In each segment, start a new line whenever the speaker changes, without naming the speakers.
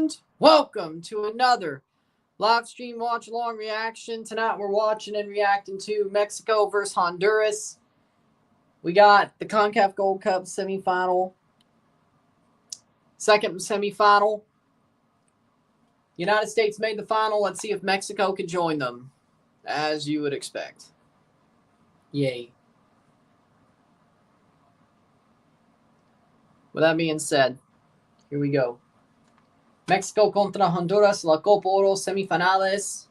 And welcome to another live stream watch along reaction. Tonight we're watching and reacting to Mexico versus Honduras. We got the CONCACAF Gold Cup semifinal. Second semifinal. United States made the final. Let's see if Mexico can join them, as you would expect. Yay. With that being said, here we go. Mexico contra Honduras, la Copa Oro semifinales.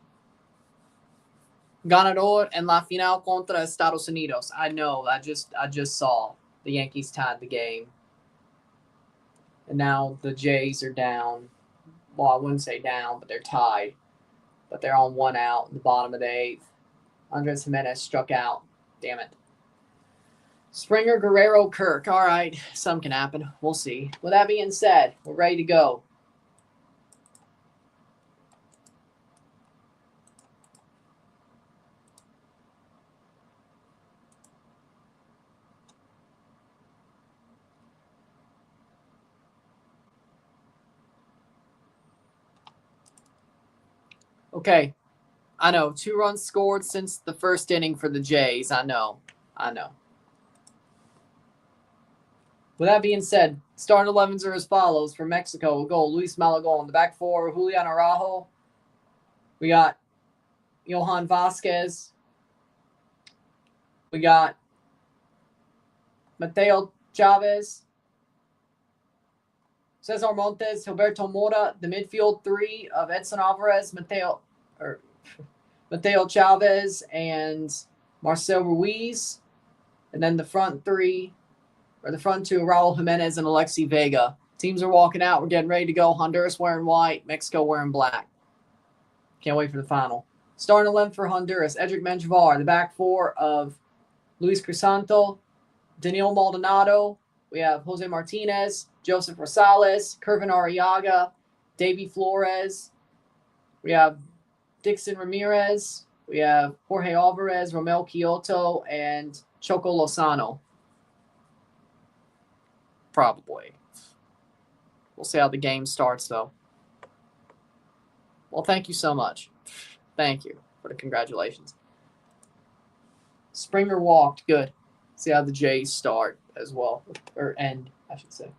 Ganador en la final contra Estados Unidos. I know. I just saw the Yankees tied the game. And now the Jays are down. Well, I wouldn't say down, but they're tied. But they're on 1 out in the bottom of the 8th. Andres Jimenez struck out. Damn it. Springer, Guerrero, Kirk. All right. Some can happen. We'll see. With that being said, we're ready to go. Okay, I know. 2 runs scored since the first inning for the Jays. I know. With that being said, starting 11s are as follows. For Mexico, we'll go Luis Malagón. The back 4, Julian Araujo. We got Johan Vasquez. We got Mateo Chavez. Cesar Montes, Gilberto Mora. The midfield 3 of Edson Alvarez, Mateo Chavez, and Marcel Ruiz. And then the front 3, or the front 2, Raul Jimenez and Alexi Vega. Teams are walking out. We're getting ready to go. Honduras wearing white, Mexico wearing black. Can't wait for the final. Starting 11 for Honduras, Edric Menjivar. The back 4 of Luis Crisanto, Daniel Maldonado. We have Jose Martinez, Joseph Rosales, Kervin Arriaga, Davy Flores. We have Dixon Ramirez. We have Jorge Alvarez, Romel Kyoto, and Choco Lozano. Probably. We'll see how the game starts, though. Well, thank you so much. Thank you for the congratulations. Springer walked. Good. See how the Jays start as well. Or end, I should say.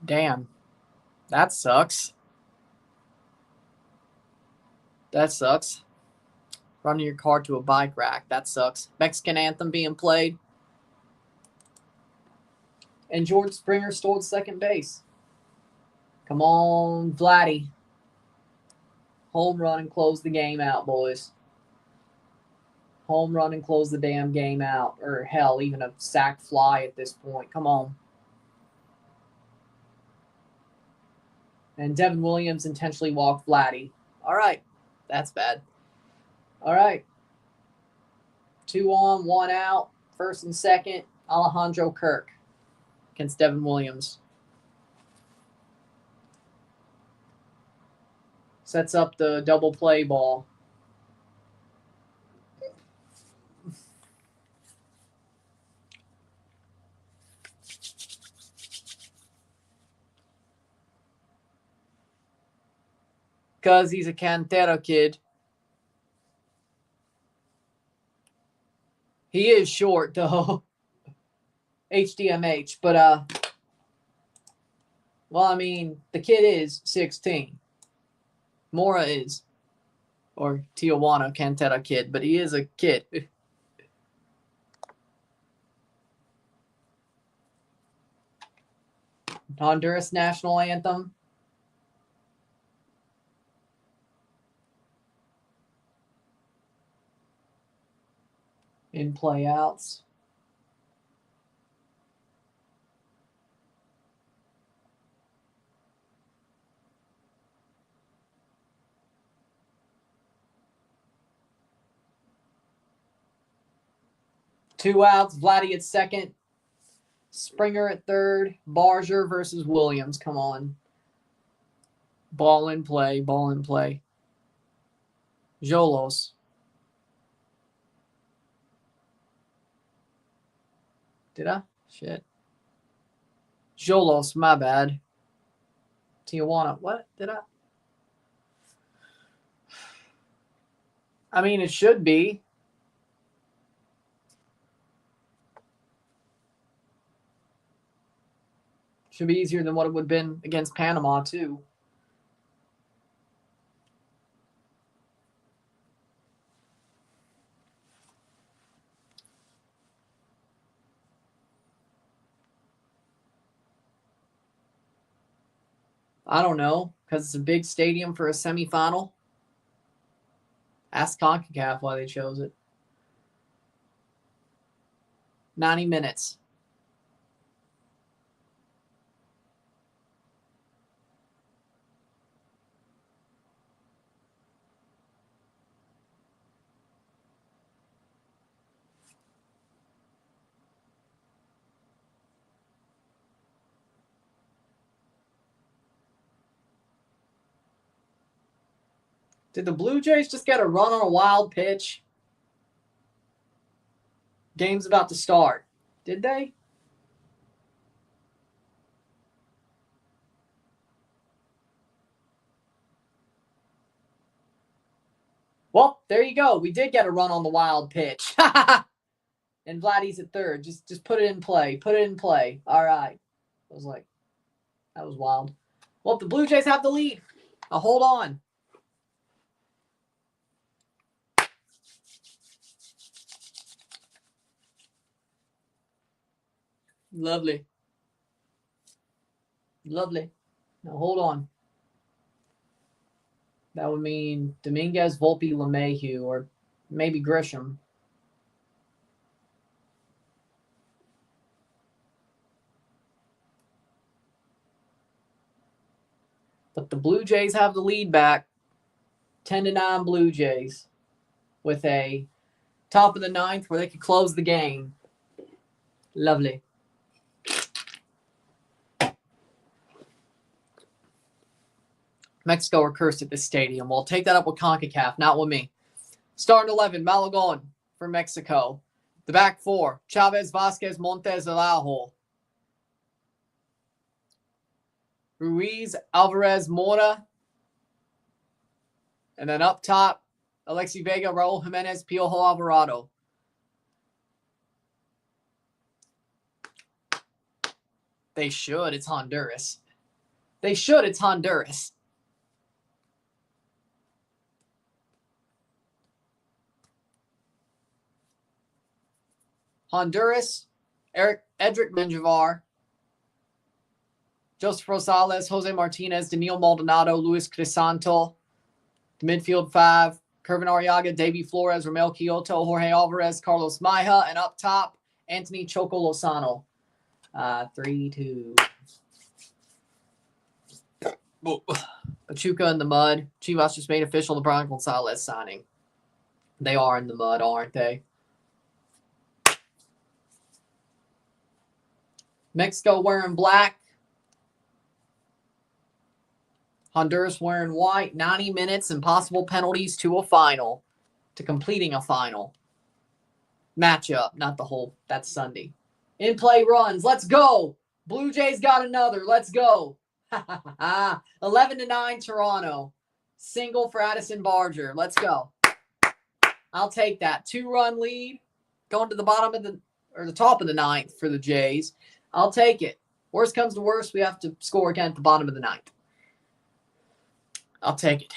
Damn. That sucks. That sucks. Running your car to a bike rack. That sucks. Mexican anthem being played. And George Springer stole second base. Come on, Vladdy. Home run and close the game out, boys. Home run and close the damn game out. Or hell, even a sac fly at this point. Come on. And Devin Williams intentionally walked Vladdy. All right. That's bad. All right. 2 on, 1 out. First and second, Alejandro Kirk against Devin Williams. Sets up the double play ball. Because he's a Cantera kid. He is short, though. HDMH. But, well, I mean, the kid is 16. Mora is. Or Tijuana Cantera kid. But he is a kid. Honduras national anthem. In playouts. Two outs. Vladdy at second. Springer at third. Barger versus Williams. Come on. Ball in play. Ball in play. Jolos. Did I? Shit. Jolos, my bad. Tijuana. What? Did I? I mean, it should be. Should be easier than what it would have been against Panama, too. I don't know, because it's a big stadium for a semifinal. Ask CONCACAF why they chose it. 90 minutes. Did the Blue Jays just get a run on a wild pitch? Game's about to start. Did they? Well, there you go. We did get a run on the wild pitch. And Vladdy's at third. Just put it in play. Put it in play. All right. I was like, that was wild. Well, the Blue Jays have the lead. Hold on. Lovely. Lovely. Now, hold on. That would mean Dominguez, Volpe, LeMahieu, or maybe Grisham. But the Blue Jays have the lead back. 10-9 Blue Jays with a top of the ninth where they could close the game. Lovely. Mexico are cursed at this stadium. We'll take that up with CONCACAF, not with me. Starting 11, Malagon for Mexico. The back four, Chavez, Vasquez, Montes, Araujo. Ruiz, Alvarez, Mora. And then up top, Alexi Vega, Raul Jimenez, Piojo Alvarado. They should. It's Honduras. They should. It's Honduras. Honduras, Edric Menjivar, Joseph Rosales, Jose Martinez, Daniel Maldonado, Luis Crisanto. The midfield five, Kervin Arriaga, Davy Flores, Romel Kyoto, Jorge Alvarez, Carlos Maija, and up top, Anthony Choco Lozano. 3-2. Pachuca in the mud. Chivas just made official the Brian Gonzalez signing. They are in the mud, aren't they? Mexico wearing black. Honduras wearing white. 90 minutes and possible penalties to a final. To completing a final. Matchup, not the whole. That's Sunday. In play runs. Let's go. Blue Jays got another. Let's go. 11-9 Toronto. Single for Addison Barger. Let's go. I'll take that. 2-run lead. Going to the bottom of the top of the ninth for the Jays. I'll take it. Worst comes to worst, we have to score again at the bottom of the ninth. I'll take it.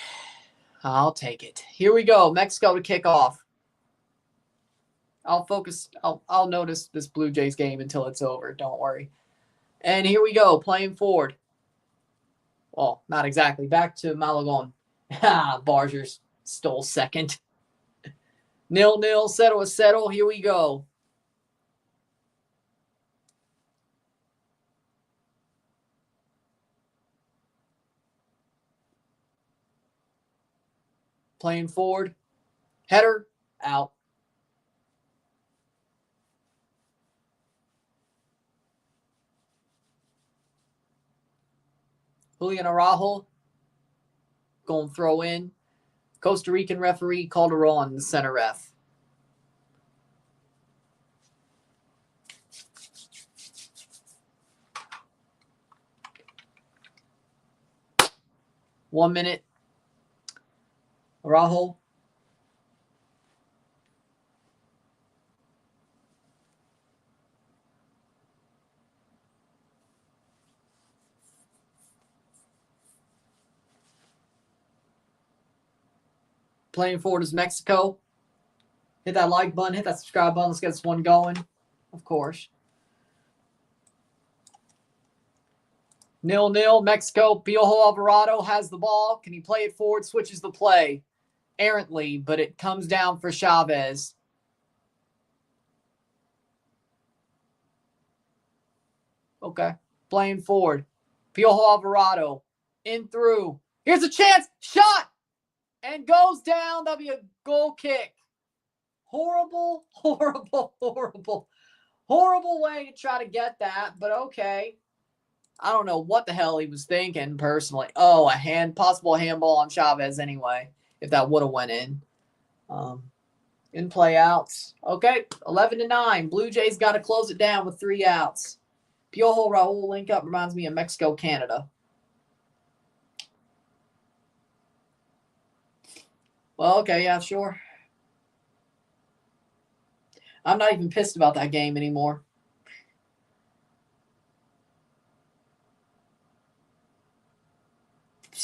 I'll take it. Here we go. Mexico to kick off. I'll focus. I'll notice this Blue Jays game until it's over. Don't worry. And here we go. Playing forward. Well, not exactly. Back to Malagon. Bargers stole second. 0-0. 0-0. Here we go. Playing forward. Header. Out. Julian Araujo going to throw in. Costa Rican referee Calderon, the center ref. One minute. Araujo. Playing forward is Mexico. Hit that like button. Hit that subscribe button. Let's get this one going. Of course. 0-0. Mexico. Piojo Alvarado has the ball. Can he play it forward? Switches the play errantly, but it comes down for Chavez. Okay. Playing forward. Piojo Alvarado. In through. Here's a chance. Shot. And goes down. That'll be a goal kick. Horrible, horrible, horrible. Horrible way to try to get that, but okay. I don't know what the hell he was thinking personally. Oh, possible handball on Chavez anyway, if that would have went in. In play outs. Okay, 11-9. Blue Jays got to close it down with 3 outs. Piojo Raul link up reminds me of Mexico, Canada. Well, okay, yeah, sure. I'm not even pissed about that game anymore.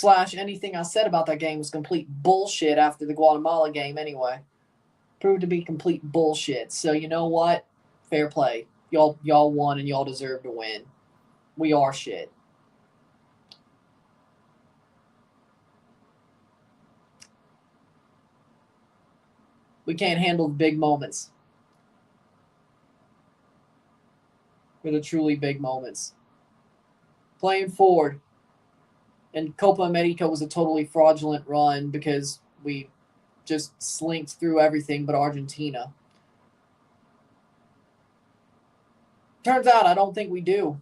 / anything I said about that game was complete bullshit after the Guatemala game anyway. Proved to be complete bullshit. So you know what? Fair play. Y'all won and y'all deserve to win. We are shit. We can't handle the big moments. For the truly big moments. Playing forward. And Copa America was a totally fraudulent run because we just slinked through everything but Argentina. Turns out I don't think we do.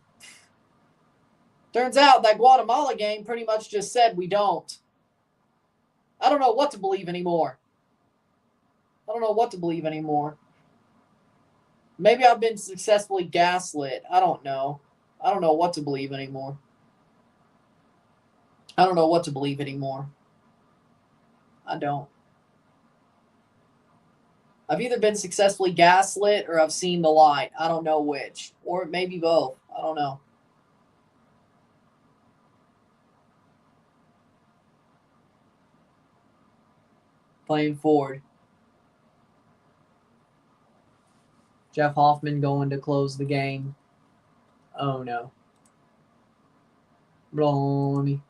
Turns out that Guatemala game pretty much just said we don't. I don't know what to believe anymore. Maybe I've been successfully gaslit. I don't know. I don't know what to believe anymore. I don't. I've either been successfully gaslit or I've seen the light. I don't know which. Or maybe both. I don't know. Playing forward. Jeff Hoffman going to close the game. Oh, no. Blimey.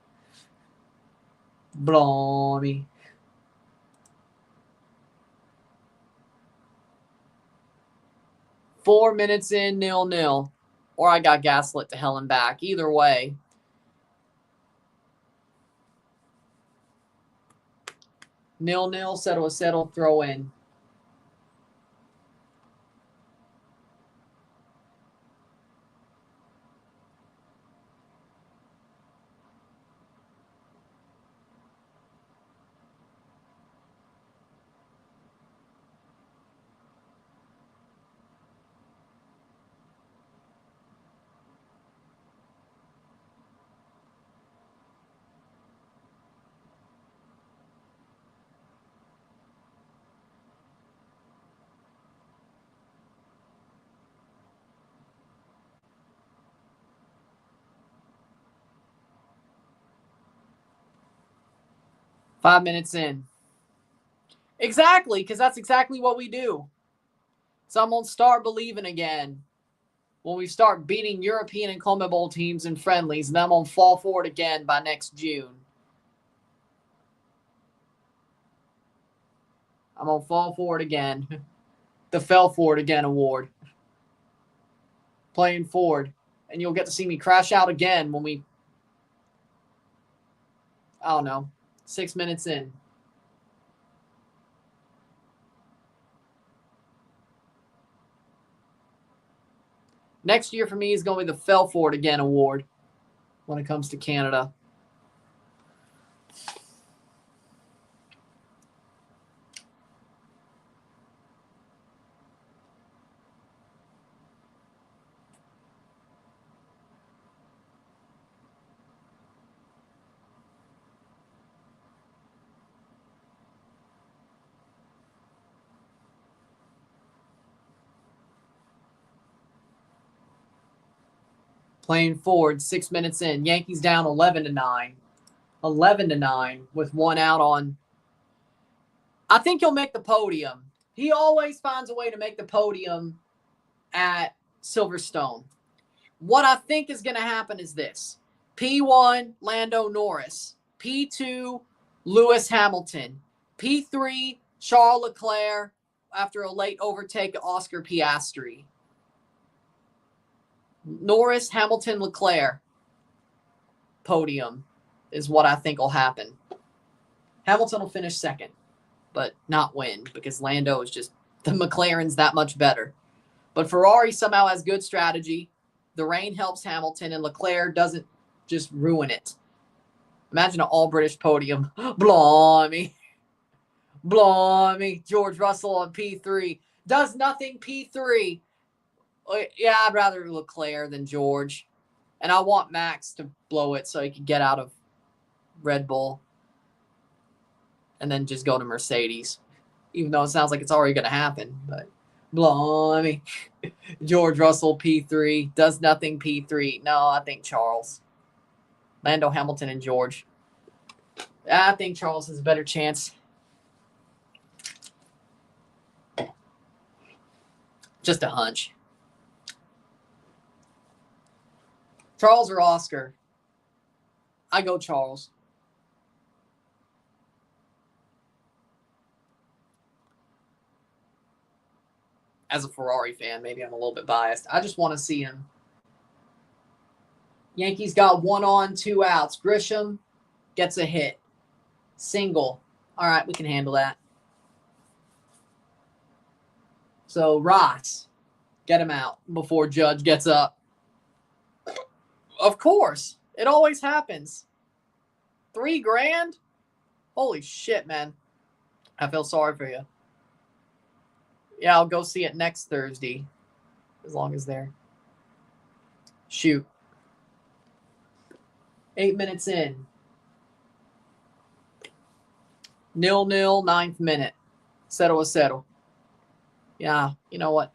4 minutes in, 0-0. Or I got gaslit to hell and back. Either way. Nil, settle, throw in. Five minutes in. Exactly, because that's exactly what we do. So I'm going to start believing again when we start beating European and CONMEBOL teams in friendlies, and then I'm going to fall forward again by next June. I'm going to fall forward again. The Fell Forward Again award. Playing forward. And you'll get to see me crash out again when we, I don't know, 6 minutes in. Next year for me is going to be the Fell Forward Again award when it comes to Canada. Playing forward, 6 minutes in. Yankees down 11-9. 11-9 with one out on. I think he'll make the podium. He always finds a way to make the podium at Silverstone. What I think is going to happen is this. P1, Lando Norris. P2, Lewis Hamilton. P3, Charles Leclerc after a late overtake of Oscar Piastri. Norris, Hamilton, Leclerc. Podium is what I think will happen. Hamilton will finish second, but not win because Lando is just, the McLaren's that much better. But Ferrari somehow has good strategy. The rain helps Hamilton, and Leclerc doesn't just ruin it. Imagine an all-British podium. Blimey. Blimey. George Russell on P3. Does nothing P3. Yeah, I'd rather Leclerc than George. And I want Max to blow it so he can get out of Red Bull and then just go to Mercedes. Even though it sounds like it's already going to happen. But blimey. George Russell P3. Does nothing P3. No, I think Charles. Lando, Hamilton, and George. I think Charles has a better chance. Just a hunch. Charles or Oscar? I go Charles. As a Ferrari fan, maybe I'm a little bit biased. I just want to see him. Yankees got 1 on, 2 outs. Grisham gets a hit. Single. All right, we can handle that. So Ross, get him out before Judge gets up. Of course. It always happens. $3,000? Holy shit, man. I feel sorry for you. Yeah, I'll go see it next Thursday. As long as they're... Shoot. 8 minutes in. 0-0, 9th minute. Zeroh. Yeah, you know what?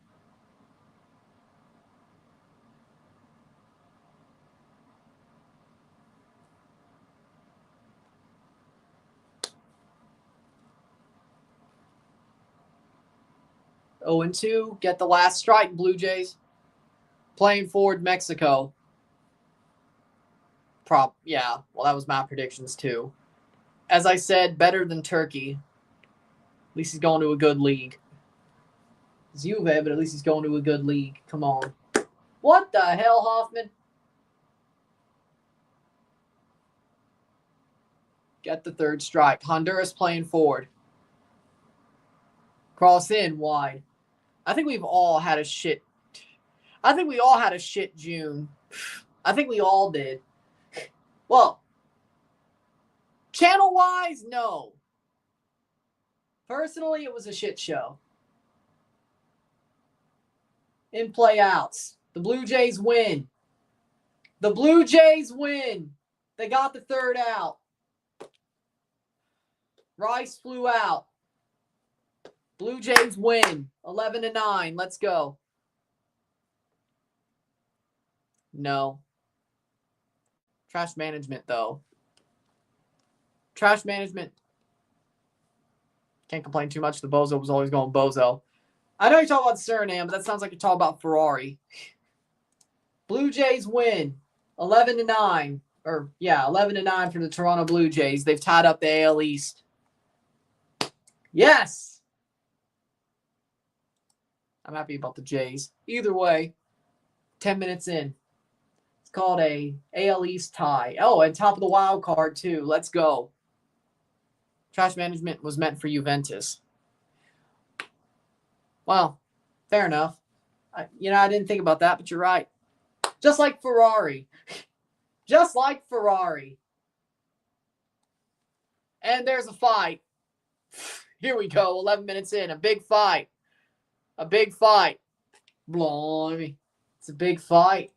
Oh, 2. Get the last strike, Blue Jays. Playing forward, Mexico. Yeah, well, that was my predictions too. As I said, better than Turkey. At least he's going to a good league. It's Juve, but at least he's going to a good league. Come on. What the hell, Hoffman? Get the 3rd strike. Honduras playing forward. Cross in, wide. I think we've all had a shit. I think we all had a shit June. I think we all did. Well, channel-wise, no. Personally, it was a shit show. In play-outs. The Blue Jays win. The Blue Jays win. They got the 3rd out. Rice flew out. Blue Jays win. 11-9. Let's go. No. Trash management, though. Trash management. Can't complain too much. The Bozo was always going Bozo. I know you're talking about Suriname, but that sounds like you're talking about Ferrari. Blue Jays win. 11-9. Or, yeah, 11-9 for the Toronto Blue Jays. They've tied up the AL East. Yes! I'm happy about the Jays. Either way, 10 minutes in. It's called a AL East tie. Oh, and top of the wild card, too. Let's go. Trash management was meant for Juventus. Well, fair enough. I didn't think about that, but you're right. Just like Ferrari. Just like Ferrari. And there's a fight. Here we go, 11 minutes in. A big fight. A big fight. Blimey. It's a big fight.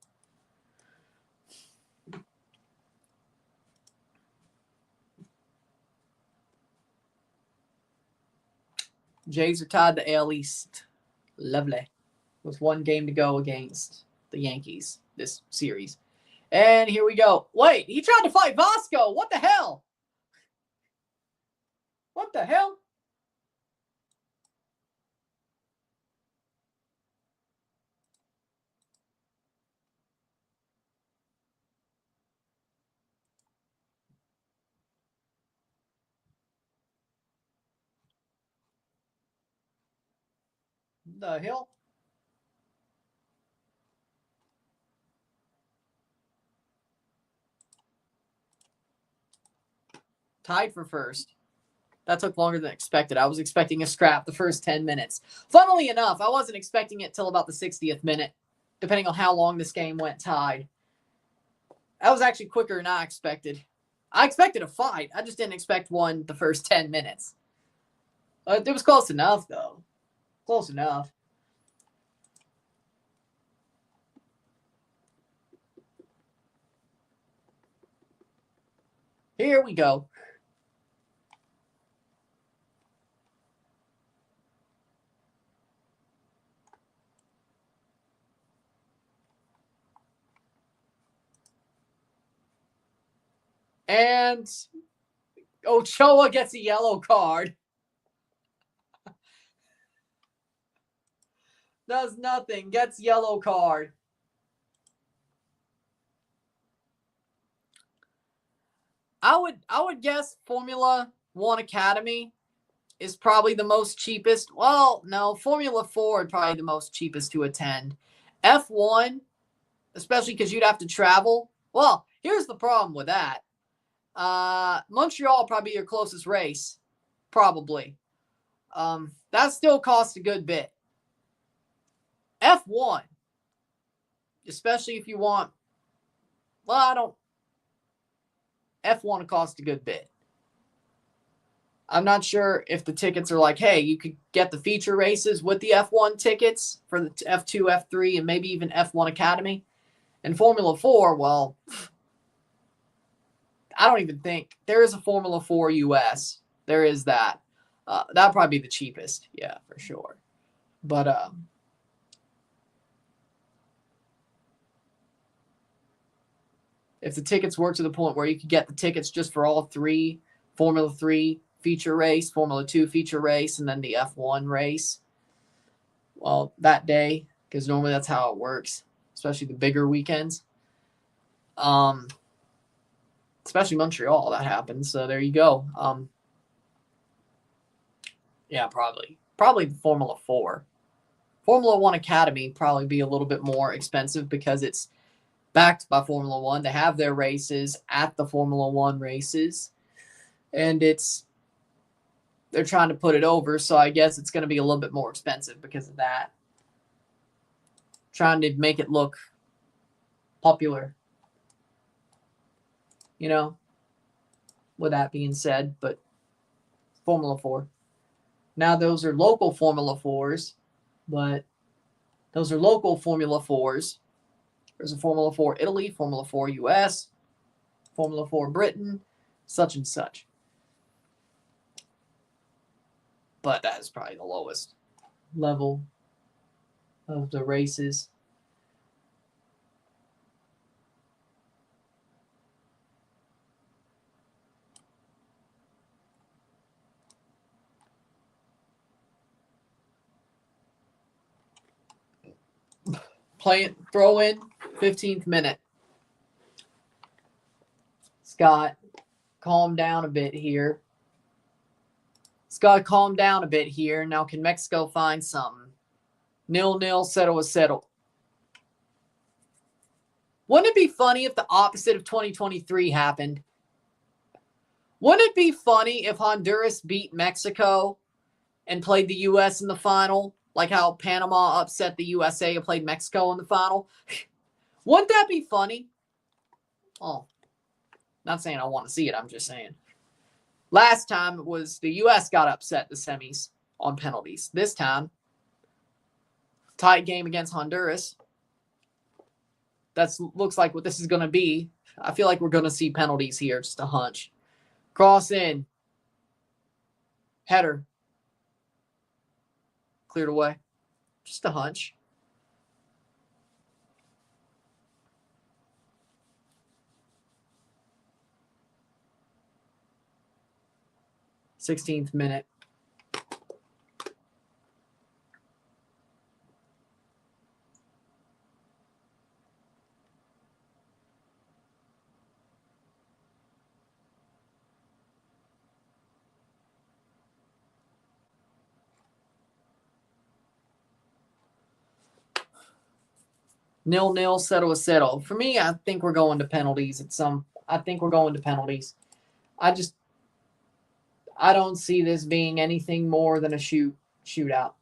Jays are tied to AL East. Lovely. With 1 game to go against the Yankees this series. And here we go. Wait, he tried to fight Vasco. What the hell? What the hell? The hell? Tied for first. That took longer than expected. I was expecting a scrap the first 10 minutes. Funnily enough, I wasn't expecting it till about the 60th minute, depending on how long this game went tied. That was actually quicker than I expected. I expected a fight. I just didn't expect one the first 10 minutes. It was close enough, though. Close enough. Here we go. And Ochoa gets a yellow card. Does nothing. Gets yellow card. I would guess Formula 1 Academy is probably the most cheapest. Well, no, Formula 4 is probably the most cheapest to attend. F1, especially because you'd have to travel. Well, here's the problem with that. Montreal probably your closest race. Probably. That still costs a good bit. F1, especially if you want, well, I don't, F1 costs a good bit. I'm not sure if the tickets are like, hey, you could get the feature races with the F1 tickets for the F2, F3, and maybe even F1 Academy. And Formula 4, well, I don't even think there is a Formula 4 US. There is that. That'd probably be the cheapest. Yeah, for sure. But if the tickets were to the point where you could get the tickets just for all three, Formula 3 feature race, Formula 2 feature race, and then the F1 race, well, that day, because normally that's how it works, especially the bigger weekends. Especially Montreal, that happens. So there you go. Yeah, probably the Formula 4. Formula 1 Academy probably be a little bit more expensive because it's backed by Formula 1. They have their races at the Formula 1 races, and they're trying to put it over, so I guess it's going to be a little bit more expensive because of that. Trying to make it look popular, you know, with that being said, but Formula 4. Now, those are local Formula 4s, but those are local Formula 4s. There's a Formula 4 Italy, Formula 4 US, Formula 4 Britain, such and such. But that is probably the lowest level of the races. Throw in 15th minute. Scott, calm down a bit here. Scott, calm down a bit here. Now, can Mexico find something? 0-0, settle. Wouldn't it be funny if the opposite of 2023 happened? Wouldn't it be funny if Honduras beat Mexico and played the U.S. in the final, like how Panama upset the USA and played Mexico in the final? Wouldn't that be funny? Oh, not saying I want to see it. I'm just saying. Last time it was the U.S. got upset the semis on penalties. This time, tight game against Honduras. That looks like what this is going to be. I feel like we're going to see penalties here. Just a hunch. Cross in. Header. Cleared away. Just a hunch. 16th minute. Nil-nil, settle a settle. For me, I think we're going to penalties I think we're going to penalties. I don't see this being anything more than a shootout.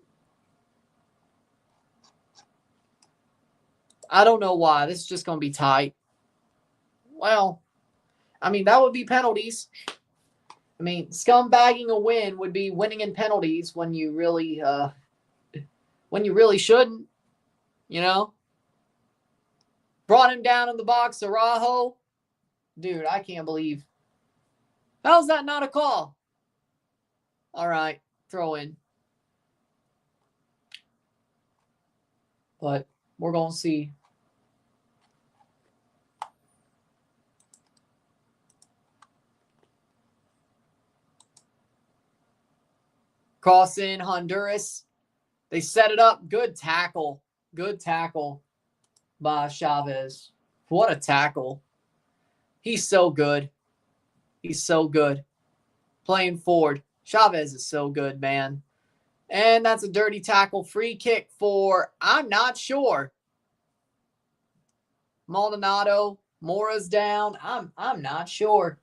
I don't know why. This is just going to be tight. Well, I mean, that would be penalties. I mean, scumbagging a win would be winning in penalties when you really shouldn't, you know? Brought him down in the box, Zeroh. Dude, I can't believe. How's that not a call? All right, throw in. But we're going to see. Cross in, Honduras. They set it up. Good tackle. Good tackle by Chavez. What a tackle. He's so good. He's so good. Playing forward. Chavez is so good, man. And that's a dirty tackle. Free kick for, I'm not sure. Maldonado. Mora's down. I'm not sure.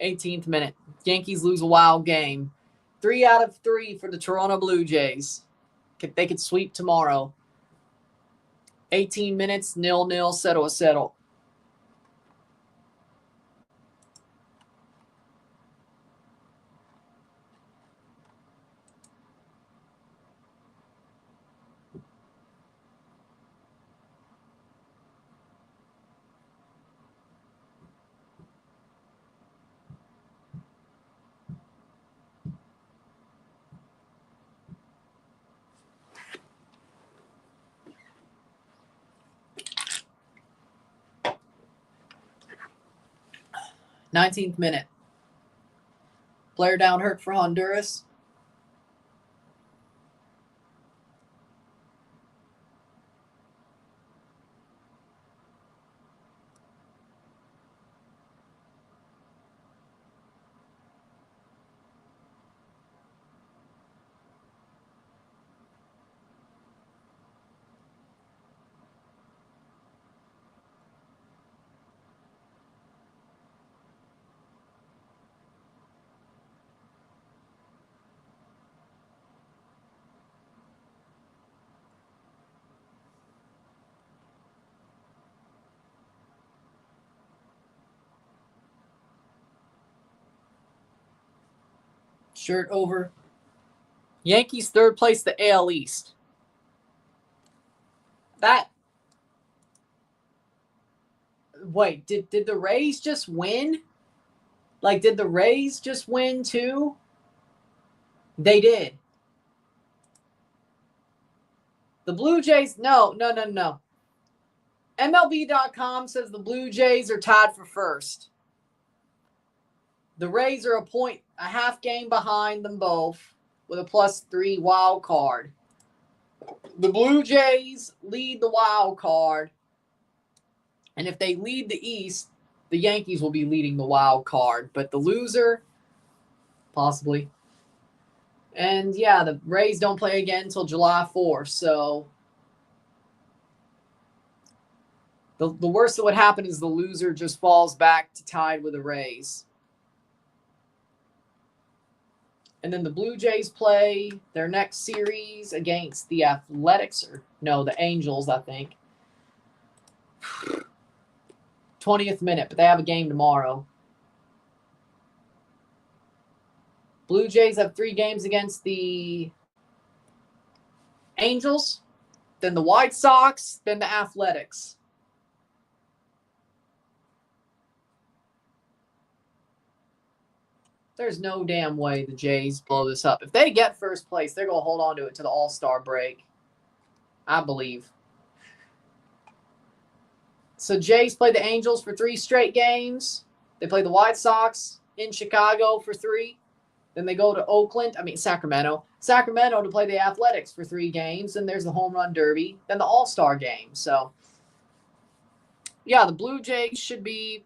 '18th minute. Yankees lose a wild game. 3 out of 3 for the Toronto Blue Jays. They could sweep tomorrow. 18 minutes, 0-0, settle a settle. '19th minute. Player down hurt for Honduras. Shirt over. Yankees third place, the AL East. Wait, did the Rays just win? Like, did the Rays just win too? They did. The Blue Jays, no. MLB.com says the Blue Jays are tied for first. The Rays are a half game behind them both with a +3 wild card. The Blue Jays lead the wild card. And if they lead the East, the Yankees will be leading the wild card. But the loser, possibly. And yeah, the Rays don't play again until July 4th. So the worst that would happen is the loser just falls back to tied with the Rays. And then the Blue Jays play their next series against the the Angels, I think. 20th minute, but they have a game tomorrow. Blue Jays have 3 games against the Angels, then the White Sox, then the Athletics. There's no damn way the Jays blow this up. If they get first place, they're going to hold on to it to the All-Star break. I believe. So Jays play the Angels for 3 straight games. They play the White Sox in Chicago for 3. Then they go to Sacramento to play the Athletics for 3 games. Then there's the Home Run Derby. Then the All-Star game. So, yeah, the Blue Jays should be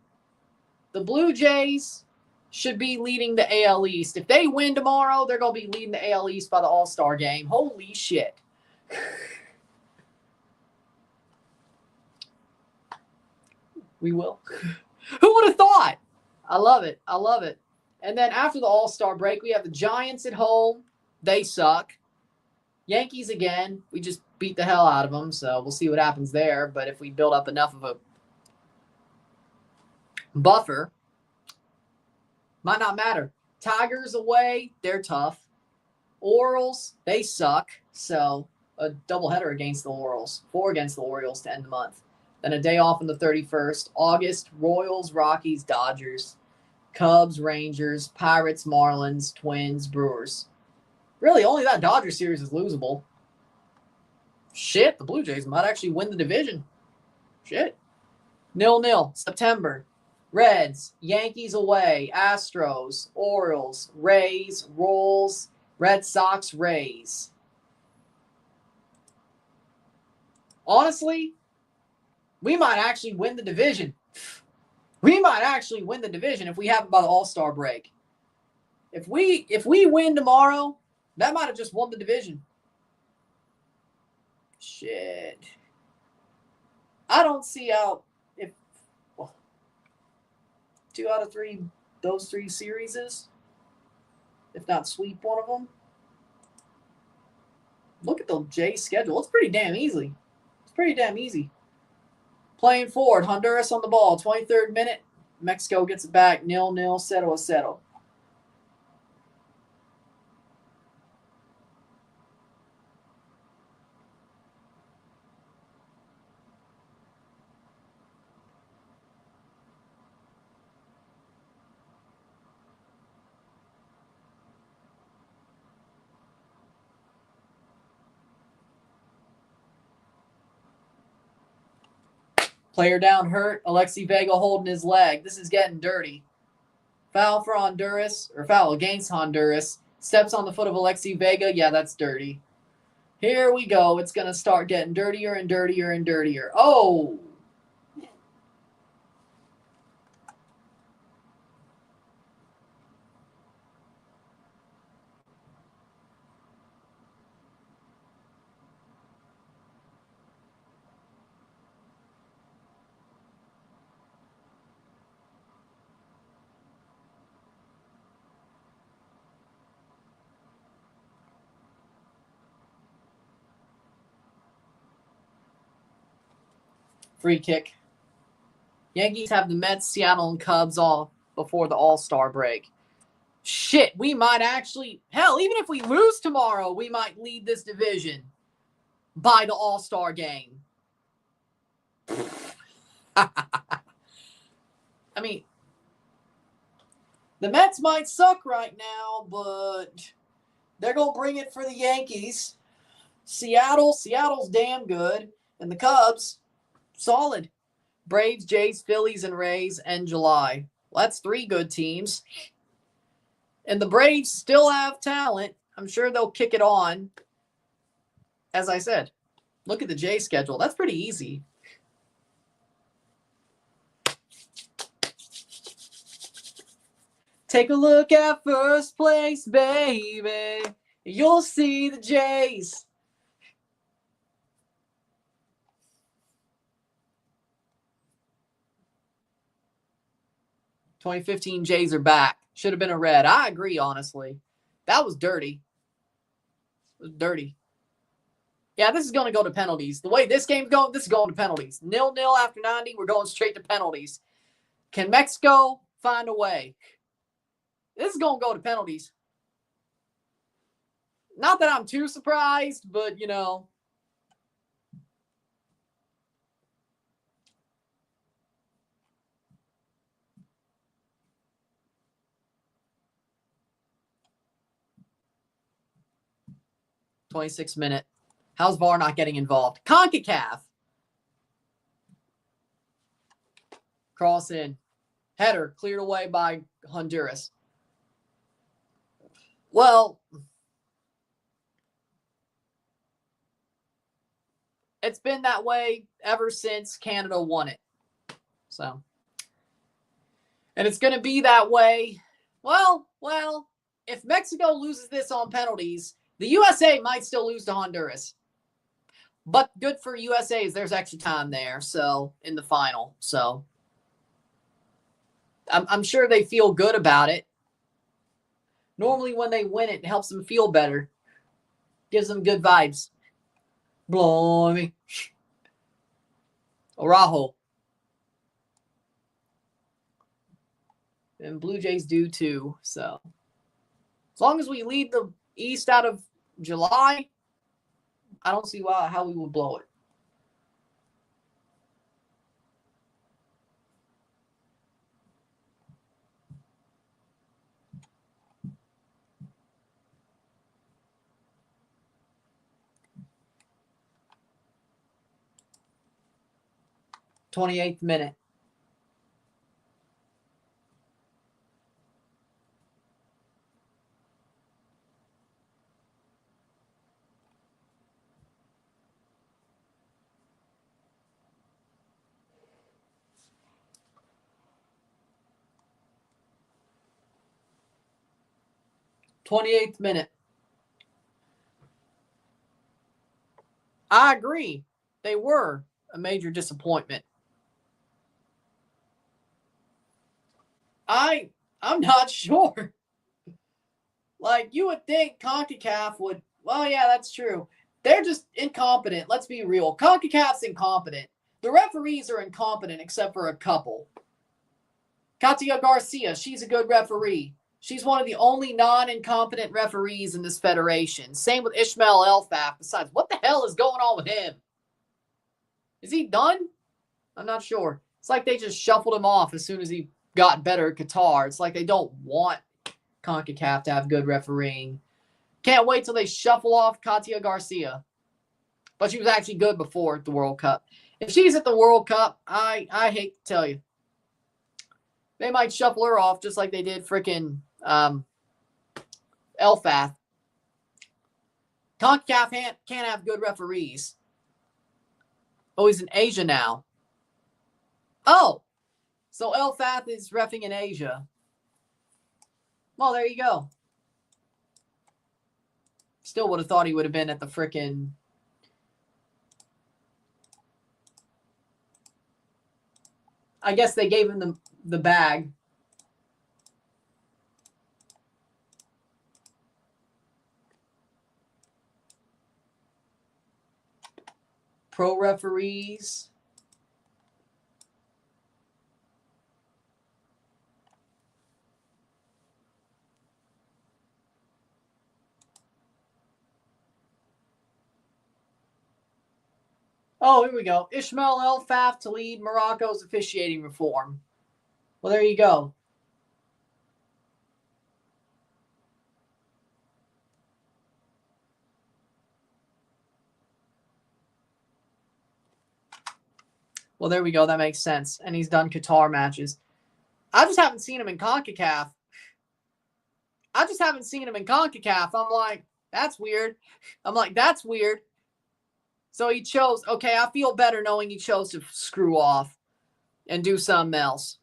leading the AL East. If they win tomorrow, they're going to be leading the AL East by the All-Star game. Holy shit. We will. Who would have thought? I love it. I love it. And then after the All-Star break, we have the Giants at home. They suck. Yankees again. We just beat the hell out of them, so we'll see what happens there. But if we build up enough of a buffer, might not matter. Tigers away. They're tough. Orioles, they suck. So a doubleheader against the Orioles. 4 against the Orioles to end the month. Then a day off on the 31st. August, Royals, Rockies, Dodgers. Cubs, Rangers, Pirates, Marlins, Twins, Brewers. Really, only that Dodger series is losable. Shit, the Blue Jays might actually win the division. Shit. 0-0, September. Reds, Yankees away, Astros, Orioles, Rays, Royals, Red Sox, Rays. Honestly, we might actually win the division. We might actually win the division if we have it by the All-Star break. If we win tomorrow, that might have just won the division. Shit. I don't see how if 2 out of 3, those 3 series is, if not sweep one of them. Look at the Jays schedule. It's pretty damn easy. It's pretty damn easy. Playing forward, Honduras on the ball, 23rd minute. Mexico gets it back, 0-0, 0-0. Player down hurt. Alexi Vega holding his leg. This is getting dirty. Foul for Honduras, or foul against Honduras. Steps on the foot of Alexi Vega. Yeah, that's dirty. Here we go. It's going to start getting dirtier and dirtier and dirtier. Oh! Free kick. Yankees have the Mets, Seattle, and Cubs all before the All-Star break. Shit, we might actually... Hell, even if we lose tomorrow, we might lead this division by the All-Star game. I mean, the Mets might suck right now, but they're going to bring it for the Yankees. Seattle's damn good. And the Cubs, solid. Braves, Jays, Phillies, and Rays end July. Well, that's 3 good teams. And the Braves still have talent. I'm sure they'll kick it on. As I said, look at the Jays schedule. That's pretty easy. Take a look at first place, baby. You'll see the Jays. '15 Jays are back. Should have been a red. I agree, honestly. That was dirty. It was dirty. Yeah, this is going to go to penalties. The way this game's going, this is going to penalties. 0-0 after 90. We're going straight to penalties. Can Mexico find a way? This is going to go to penalties. Not that I'm too surprised, but, you know. 26th minute. How's VAR not getting involved? CONCACAF. Cross in. Header cleared away by Honduras. Well, it's been that way ever since Canada won it. So, and it's going to be that way. Well, if Mexico loses this on penalties, the USA might still lose to Honduras. But good for USA's. There's extra time there. So, in the final. So, I'm sure they feel good about it. Normally when they win it helps them feel better. Gives them good vibes. Blimey. Araujo. And Blue Jays do too. So as long as we lead the East out of July, I don't see how we would blow it. th minute. I agree. They were a major disappointment. I'm not sure. Like, you would think CONCACAF would, well, yeah, that's true. They're just incompetent. Let's be real. CONCACAF's incompetent. The referees are incompetent except for a couple. Katia Garcia, she's a good referee. She's one of the only non-incompetent referees in this federation. Same with Ismail Elfaf. Besides, what the hell is going on with him? Is he done? I'm not sure. It's like they just shuffled him off as soon as he got better at Qatar. It's like they don't want CONCACAF to have good refereeing. Can't wait till they shuffle off Katia Garcia. But she was actually good before the World Cup. If she's at the World Cup, I hate to tell you, they might shuffle her off just like they did frickin' Elfaf. CONCACAF can't have good referees. Oh, he's in Asia now. Oh, so Elfaf is reffing in Asia. Well, there you go. Still would have thought he would have been at the frickin'... I guess they gave him the bag. Pro referees. Oh, here we go. Ismail Elfaf to lead Morocco's officiating reform. Well, there you go. Well, there we go. That makes sense. And he's done Qatar matches. I just haven't seen him in CONCACAF. I'm like, that's weird. That's weird. So he chose, okay, I feel better knowing he chose to screw off and do something else.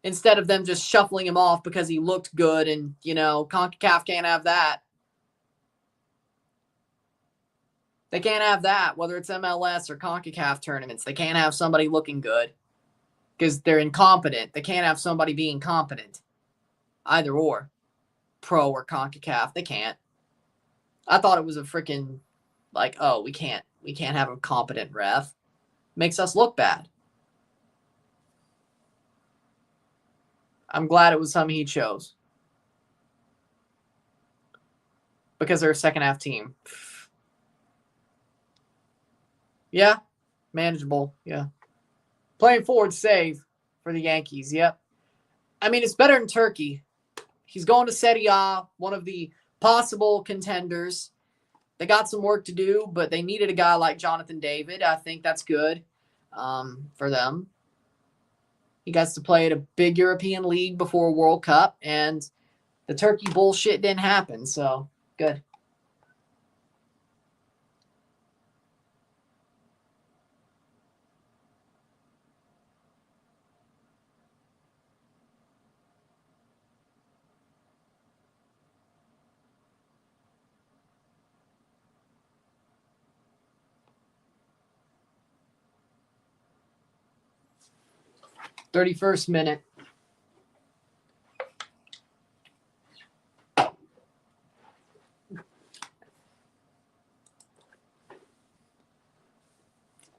Instead of them just shuffling him off because he looked good and, you know, CONCACAF can't have that. They can't have that, whether it's MLS or CONCACAF tournaments. They can't have somebody looking good because they're incompetent. They can't have somebody being competent. Either or. Pro or CONCACAF. They can't. I thought it was a freaking, like, oh, we can't have a competent ref. Makes us look bad. I'm glad it was something he chose. Because they're a second half team. Yeah. Manageable. Yeah. Playing forward save for the Yankees. Yep. I mean, it's better than Turkey. He's going to Serie A, one of the possible contenders. They got some work to do, but they needed a guy like Jonathan David. I think that's good for them. He gets to play at a big European league before a World Cup, and the Turkey bullshit didn't happen, so good. "31st minute.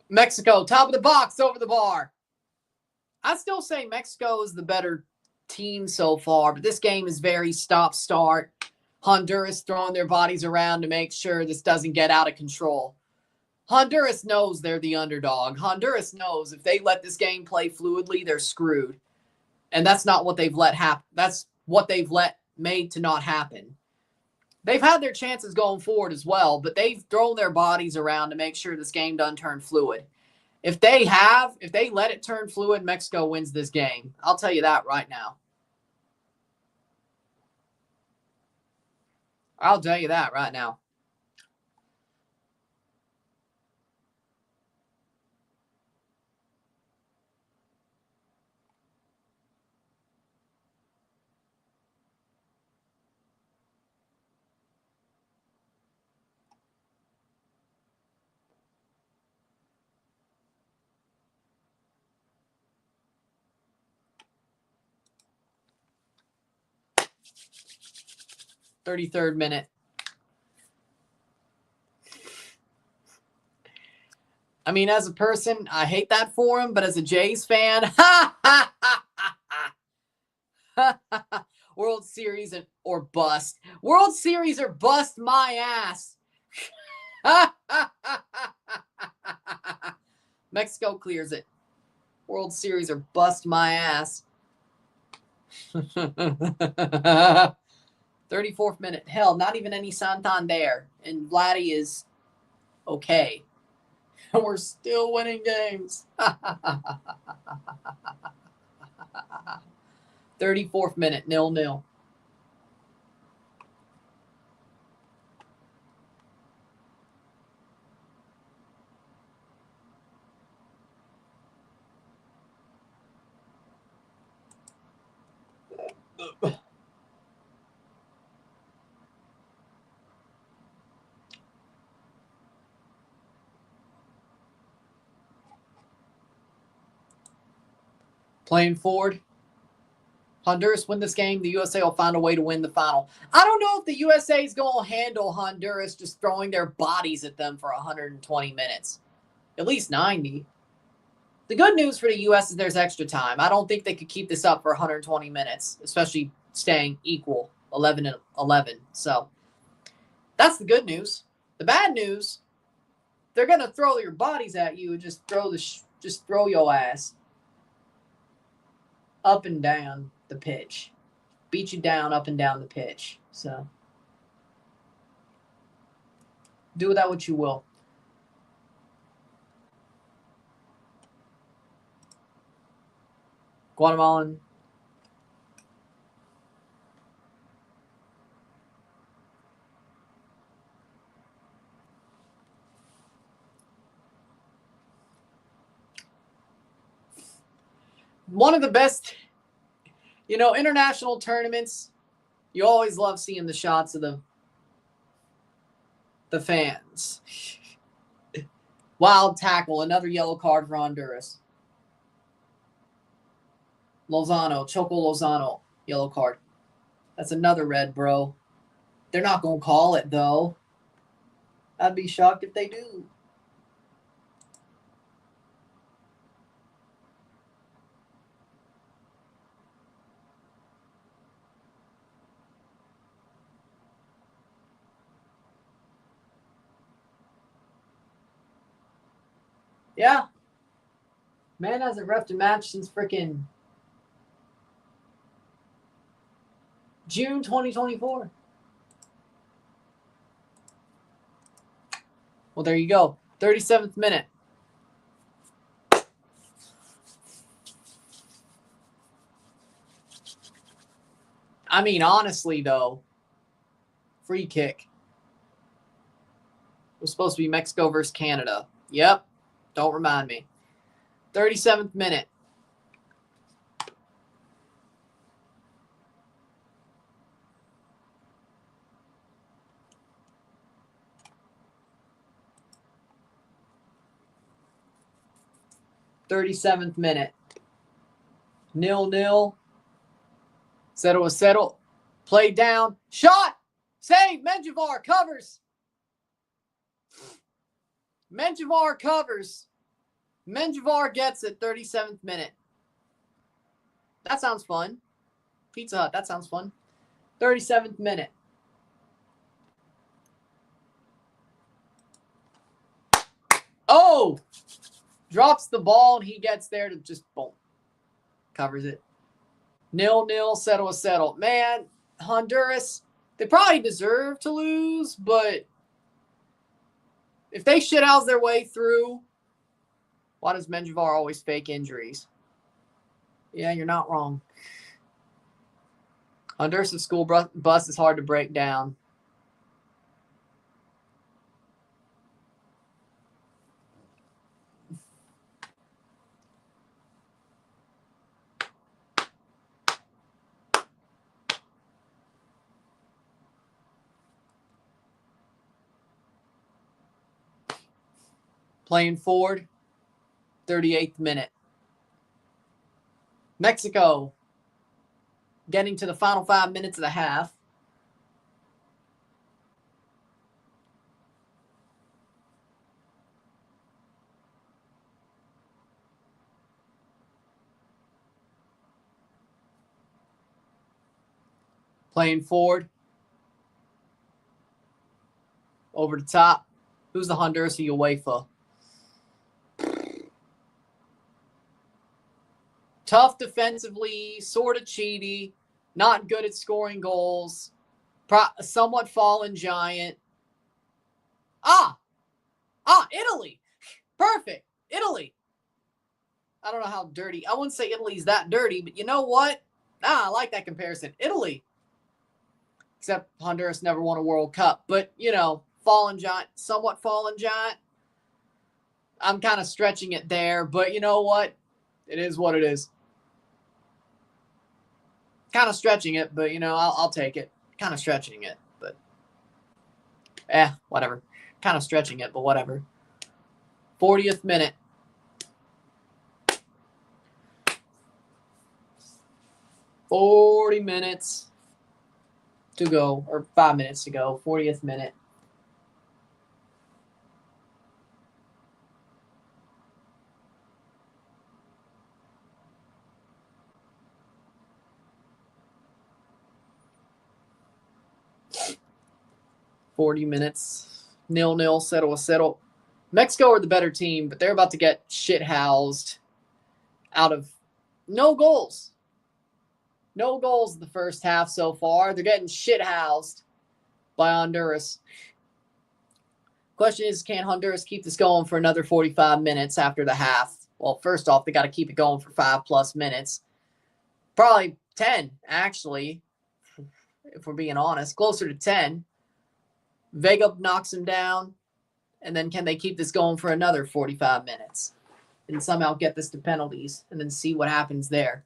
Mexico, top of the box, over the bar. I still say Mexico is the better team so far, but this game is very stop-start. Honduras throwing their bodies around to make sure this doesn't get out of control. Honduras knows they're the underdog. Honduras knows if they let this game play fluidly, they're screwed. And that's not what they've let happen. That's what they've let made to not happen. They've had their chances going forward as well, but they've thrown their bodies around to make sure this game doesn't turn fluid. If they let it turn fluid, Mexico wins this game. I'll tell you that right now. I'll tell you that right now. "33rd minute. I mean, as a person, I hate that for him, but as a Jays fan, World Series or bust. World Series or bust my ass. Mexico clears it. World Series or bust my ass. 34th minute. Hell, not even any Santander. And Vladdy is okay. We're still winning games. 34th minute, 0-0. Playing forward. Honduras win this game. The USA will find a way to win the final. I don't know if the USA is going to handle Honduras just throwing their bodies at them for 120 minutes. At least 90. The good news for the U.S. is there's extra time. I don't think they could keep this up for 120 minutes, especially staying equal, 11-11. So that's the good news. The bad news, they're going to throw your bodies at you and just throw your ass up and down the pitch. Beat you down up and down the pitch. So do with that what you will. Guatemalan. One of the best, international tournaments, you always love seeing the shots of the fans. Wild tackle, another yellow card for Honduras. Choco Lozano, yellow card. That's another red, bro. They're not going to call it, though. I'd be shocked if they do. Yeah. Man hasn't refed a match since freaking June 2024. Well, there you go. 37th minute. I mean, honestly, though, free kick. It was supposed to be Mexico versus Canada. Yep. Don't remind me. 37th minute. .37th minute. 0-0. Zeroh was settled. Played down. Shot! Save! Menjivar covers. Menjivar covers. Menjivar gets it. 37th minute. That sounds fun. Pizza Hut, that sounds fun. 37th minute. Oh! Drops the ball and he gets there to just boom. Covers it. 0-0. Zeroh was settled. Man, Honduras, they probably deserve to lose, but if they shithouse their way through, why does Menjivar always fake injuries? Yeah, you're not wrong. Honduras' school bus is hard to break down. Playing forward, 38th minute. Mexico getting to the final 5 minutes of the half. Playing forward. Over the top. Who's the Honduras or UEFA? Tough defensively, sort of cheaty, not good at scoring goals, somewhat fallen giant. Italy. Perfect. Italy. I don't know how dirty. I wouldn't say Italy's that dirty, but you know what? I like that comparison. Italy. Except Honduras never won a World Cup. But, you know, fallen giant, somewhat fallen giant. I'm kind of stretching it there, but you know what? It is what it is. Kind of stretching it, but, you know, I'll take it. Kind of stretching it, but whatever. Kind of stretching it, but whatever. 40th minute. $40 minutes to go, or 5 minutes to go. 40th minute. $40 minutes. 0-0. Zeroh was settled. Mexico are the better team, but they're about to get shit-housed out of no goals. No goals in the first half so far. They're getting shit-housed by Honduras. Question is, can Honduras keep this going for another 45 minutes after the half? Well, first off, they got to keep it going for 5+ minutes. Probably 10, actually, if we're being honest. Closer to 10. Vega knocks him down. And then can they keep this going for another 45 minutes? And somehow get this to penalties and then see what happens there.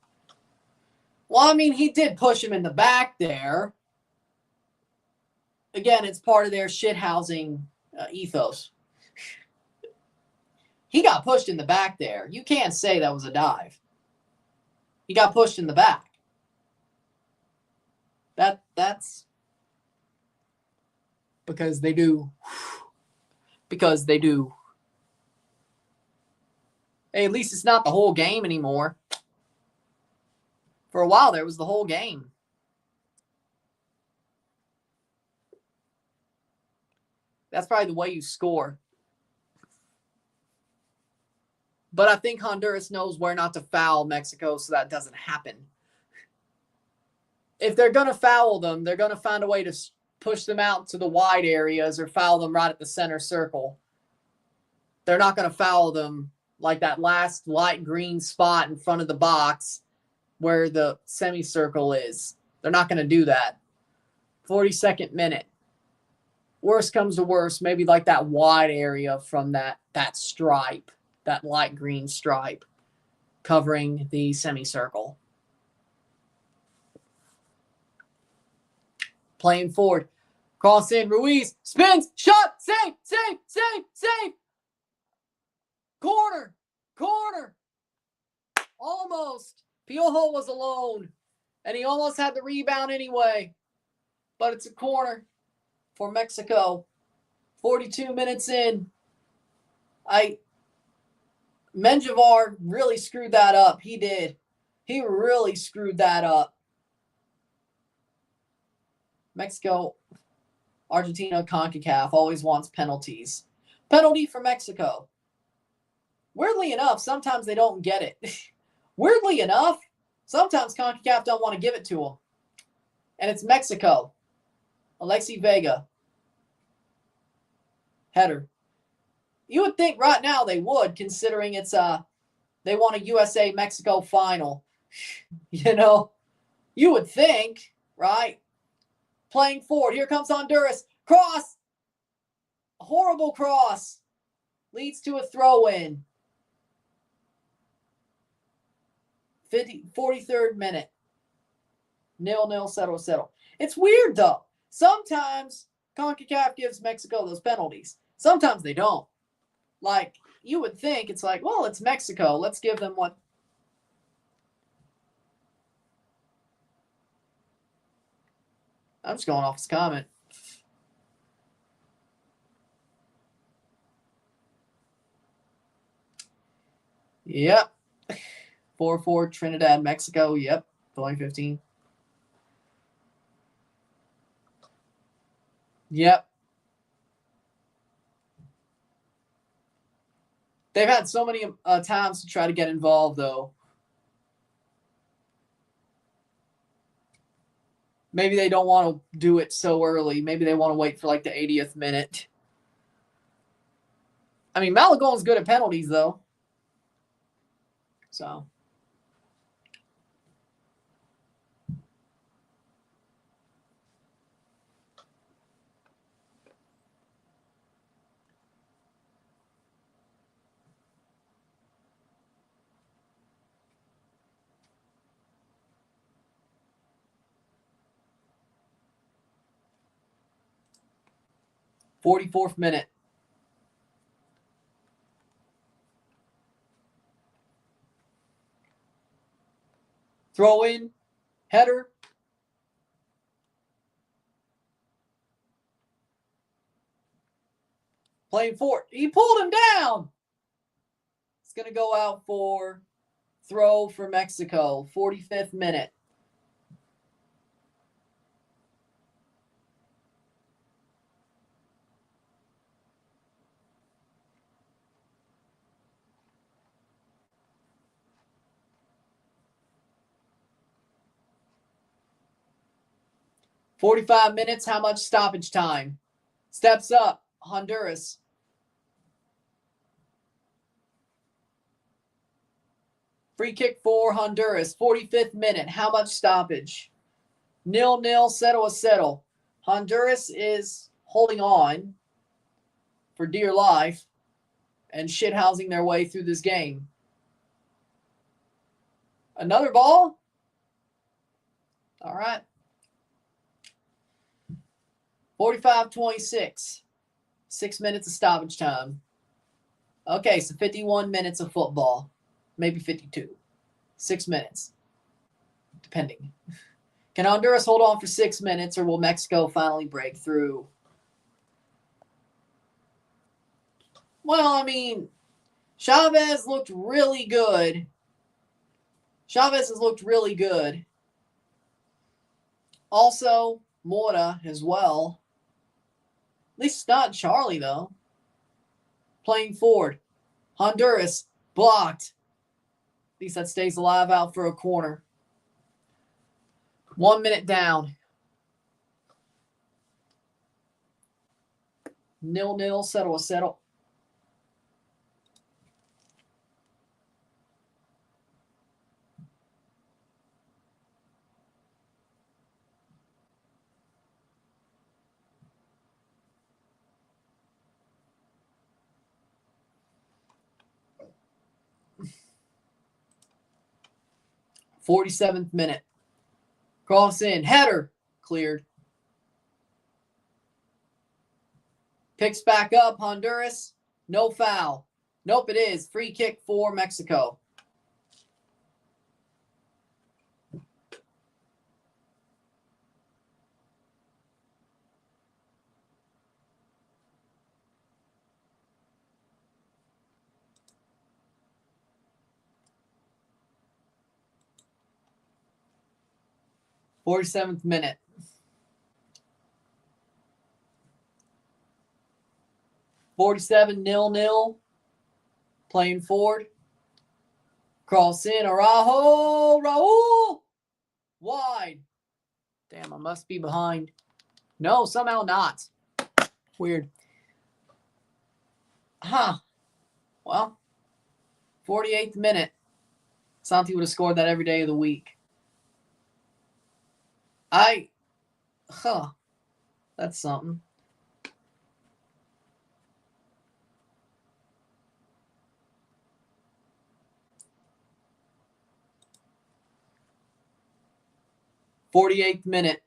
Well, I mean, he did push him in the back there. Again, it's part of their shithousing ethos. He got pushed in the back there. You can't say that was a dive. He got pushed in the back. That's because they do. Because they do. Hey, at least it's not the whole game anymore. For a while, there was the whole game. That's probably the way you score. But I think Honduras knows where not to foul Mexico so that doesn't happen. If they're going to foul them, they're going to find a way to push them out to the wide areas or foul them right at the center circle. they're not going to foul them like that last light green spot in front of the box where the semicircle is. They're not going to do that. 42nd minute. Worst comes to worst, maybe like that wide area from that stripe, that light green stripe covering the semicircle. Playing forward. Cross in, Ruiz, spins, shot, save, save, save, save. Corner, corner. Almost. Piojo was alone, and he almost had the rebound anyway. But it's a corner for Mexico. 42 minutes in. Mendoh really screwed that up. He did. He really screwed that up. Mexico, Argentina, CONCACAF always wants penalties. Penalty for Mexico. Weirdly enough, sometimes they don't get it. Weirdly enough, sometimes CONCACAF don't want to give it to them. And it's Mexico. Alexi Vega. Header. You would think right now they would, considering it's they want a USA-Mexico final. You know, you would think, right? Playing forward. Here comes Honduras. Cross. A horrible cross. Leads to a throw-in. 43rd minute. 0-0, settle. It's weird, though. Sometimes CONCACAF gives Mexico those penalties. Sometimes they don't. Like, you would think it's like, well, it's Mexico. Let's give them what. I'm just going off his comment. Yep. 4-4 Trinidad, Mexico. Yep. 2015. Yep. They've had so many times to try to get involved, though. Maybe they don't want to do it so early. Maybe they want to wait for like the 80th minute. I mean, Malagon's good at penalties, though. So. "44th minute. Throw in, header. Playing forward. He pulled him down. It's going to go out for throw for Mexico. 45th minute. "45 minutes. How much stoppage time?" Steps up. Honduras. Free kick for Honduras. 45th minute. How much stoppage? 0-0. Settle. Honduras is holding on for dear life and shithousing their way through this game. Another ball? All right. 45-26. 6 minutes of stoppage time. Okay, so 51 minutes of football. Maybe 52. 6 minutes. Depending. Can Honduras hold on for 6 minutes, or will Mexico finally break through? Well, I mean, Chavez looked really good. Chavez has looked really good. Also, Mora as well. At least it's not Charlie, though. Playing forward. Honduras blocked. At least that stays alive out for a corner. 1 minute down. 0-0. Settle. 47th minute. Cross in. Header. Cleared. Picks back up. Honduras. No foul. Nope, it is. Free kick for Mexico. "47th minute. "47 0-0. Playing forward. Cross in. Araujo. Raul. Wide. Damn, I must be behind. No, somehow not. Weird. Huh. Well, 48th minute. Santi would have scored that every day of the week. That's something. "48th minute.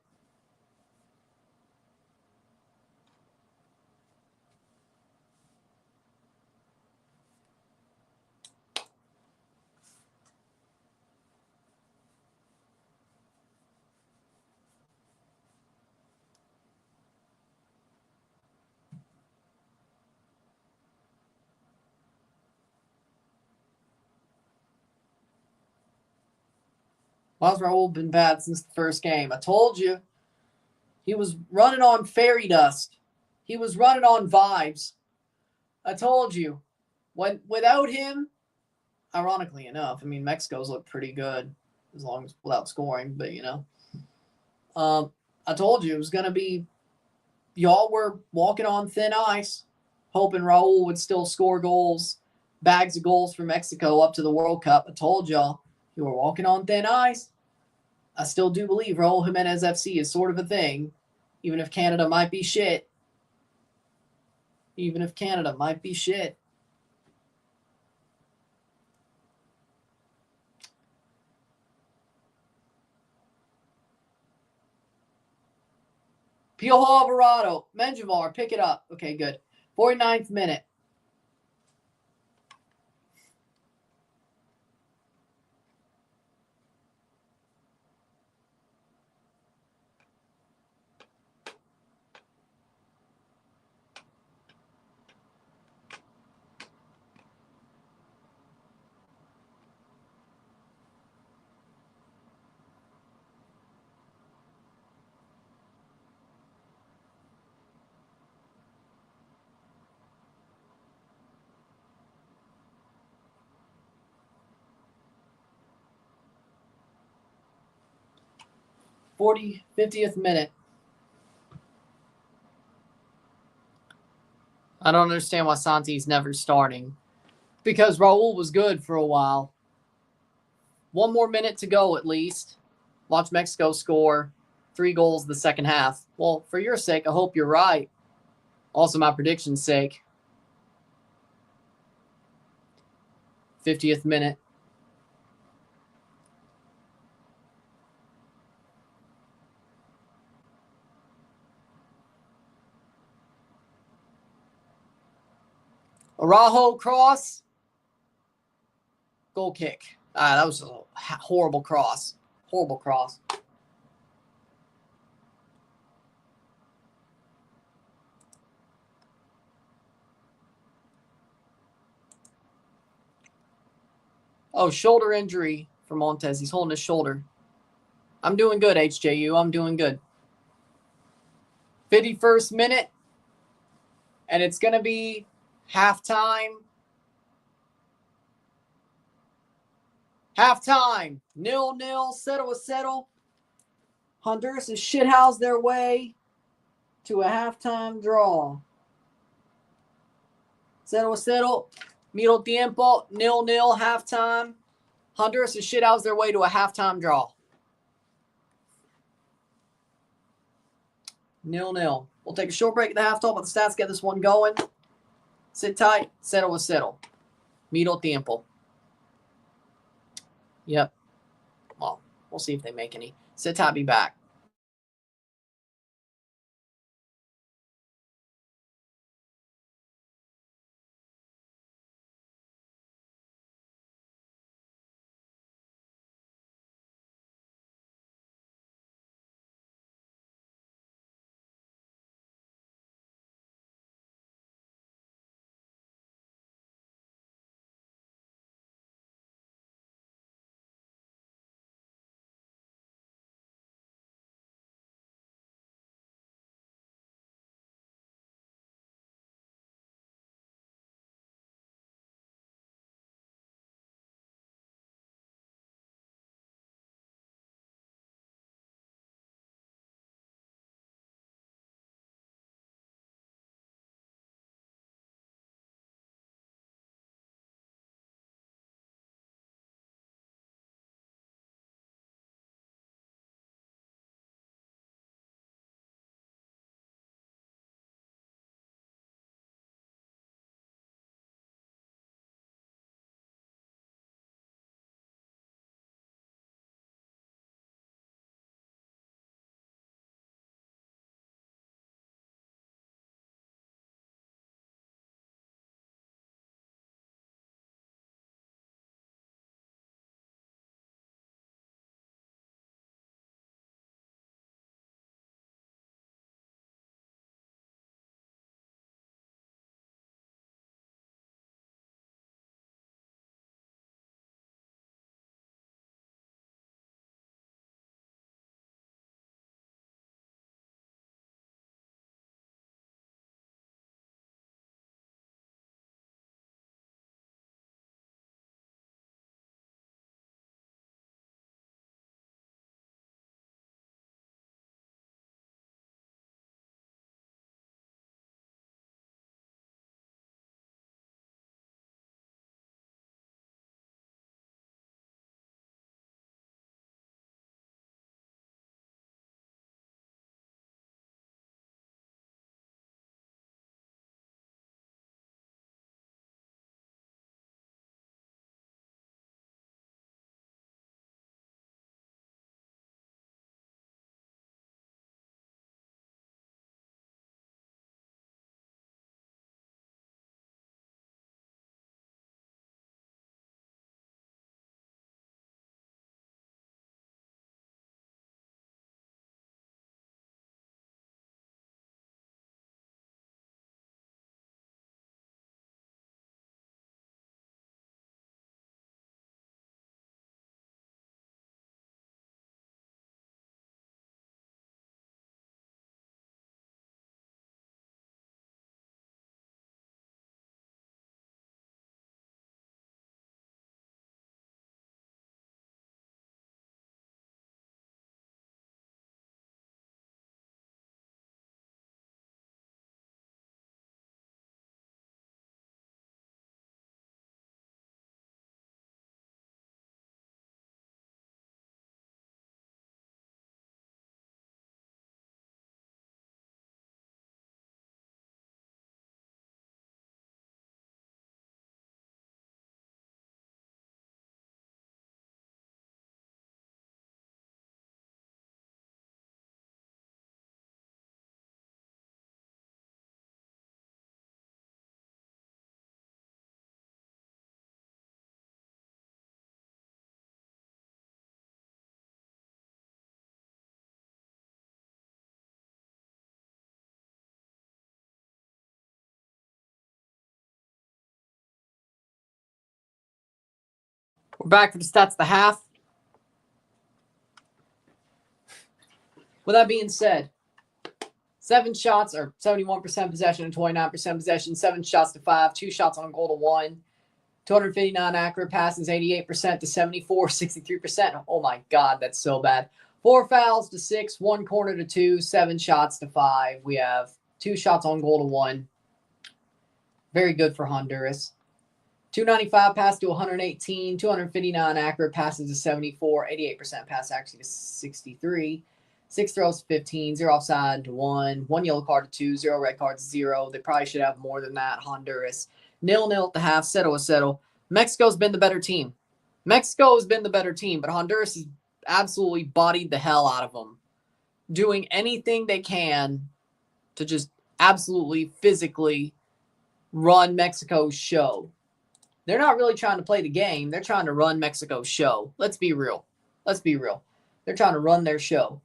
Why's Raul been bad since the first game? I told you. He was running on fairy dust. He was running on vibes. I told you. Without him, ironically enough, I mean, Mexico's looked pretty good as long as without scoring, but I told you it was going to be, y'all were walking on thin ice, hoping Raul would still score goals, bags of goals for Mexico up to the World Cup. I told y'all, you were walking on thin ice. I still do believe Raul Jimenez FC is sort of a thing, even if Canada might be shit. Even if Canada might be shit. Piojo Alvarado. Menjivar, pick it up. Okay, good. 49th minute. $50th minute. I don't understand why Santi's never starting. Because Raul was good for a while. One more minute to go at least. Watch Mexico score 3 goals the second half. Well, for your sake, I hope you're right. Also my prediction's sake. 50th minute. Araujo cross. Goal kick. That was a horrible cross. Horrible cross. Oh, shoulder injury for Montez. He's holding his shoulder. I'm doing good, HJU. I'm doing good. 51st minute. And it's going to be halftime. Halftime. 0-0. Settle. Honduras has shithoused their way to a halftime draw. Settle. Middle tiempo. 0-0. Halftime. Honduras has shithoused their way to a halftime draw. 0-0. We'll take a short break at the half, talk about the stats, get this one going. Sit tight. Settle. Middle tiempo. Yep. Well, We'll see if they make any. Sit tight, be back. We're back for the stats of the half. With that being said, 7 shots or 71% possession and 29% possession, 7 shots to 5, 2 shots on goal to 1, 259 accurate passes, 88% to 74, 63%. Oh my God, that's so bad. 4 fouls to 6, 1 corner to 2, 7 shots to 5. We have 2 shots on goal to 1. Very good for Honduras. 295 pass to 118, 259 accurate passes to 74, 88% pass accuracy to 63. 6 throws to 15, 0 offside to 1, 1 yellow card to 2, 0 red cards to 0. They probably should have more than that. Honduras 0-0 at the half. Settle. Mexico's been the better team. But Honduras is absolutely bodied the hell out of them, doing anything they can to just absolutely physically run Mexico's show. They're not really trying to play the game. They're trying to run Mexico's show. Let's be real. Let's be real. They're trying to run their show.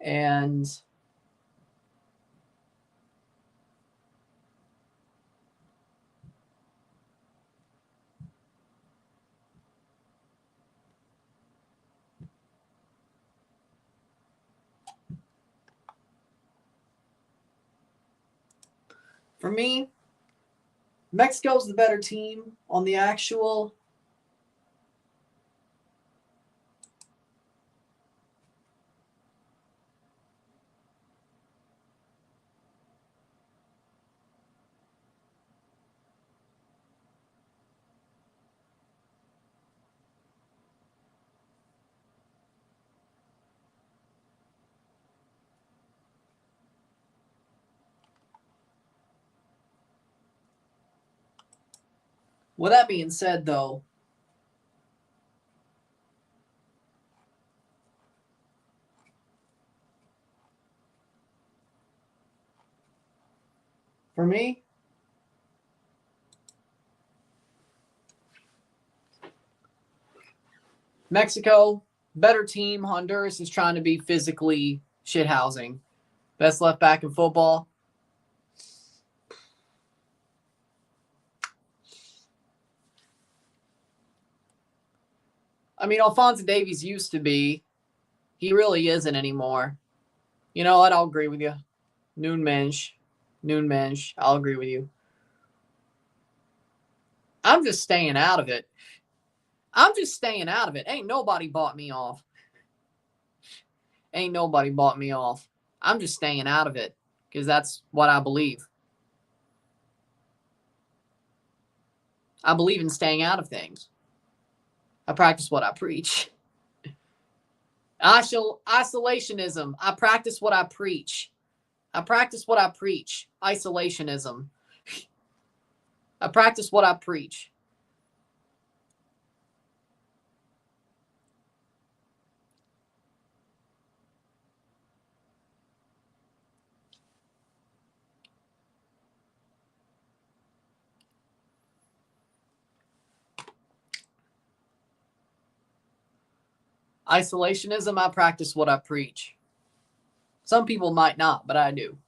And for me, Mexico's the better team on the actual. With that being said, though, for me, Mexico, better team. Honduras is trying to be physically shithousing. Best left back in football. I mean, Alphonso Davies used to be. He really isn't anymore. You know what? I'll agree with you. Noon Mensch. I'll agree with you. I'm just staying out of it. Ain't nobody bought me off. I'm just staying out of it because that's what I believe. I believe in staying out of things. I practice what I preach. Isolationism. I practice what I preach. Isolationism. I practice what I preach. Isolationism, I practice what I preach. Some people might not, but I do.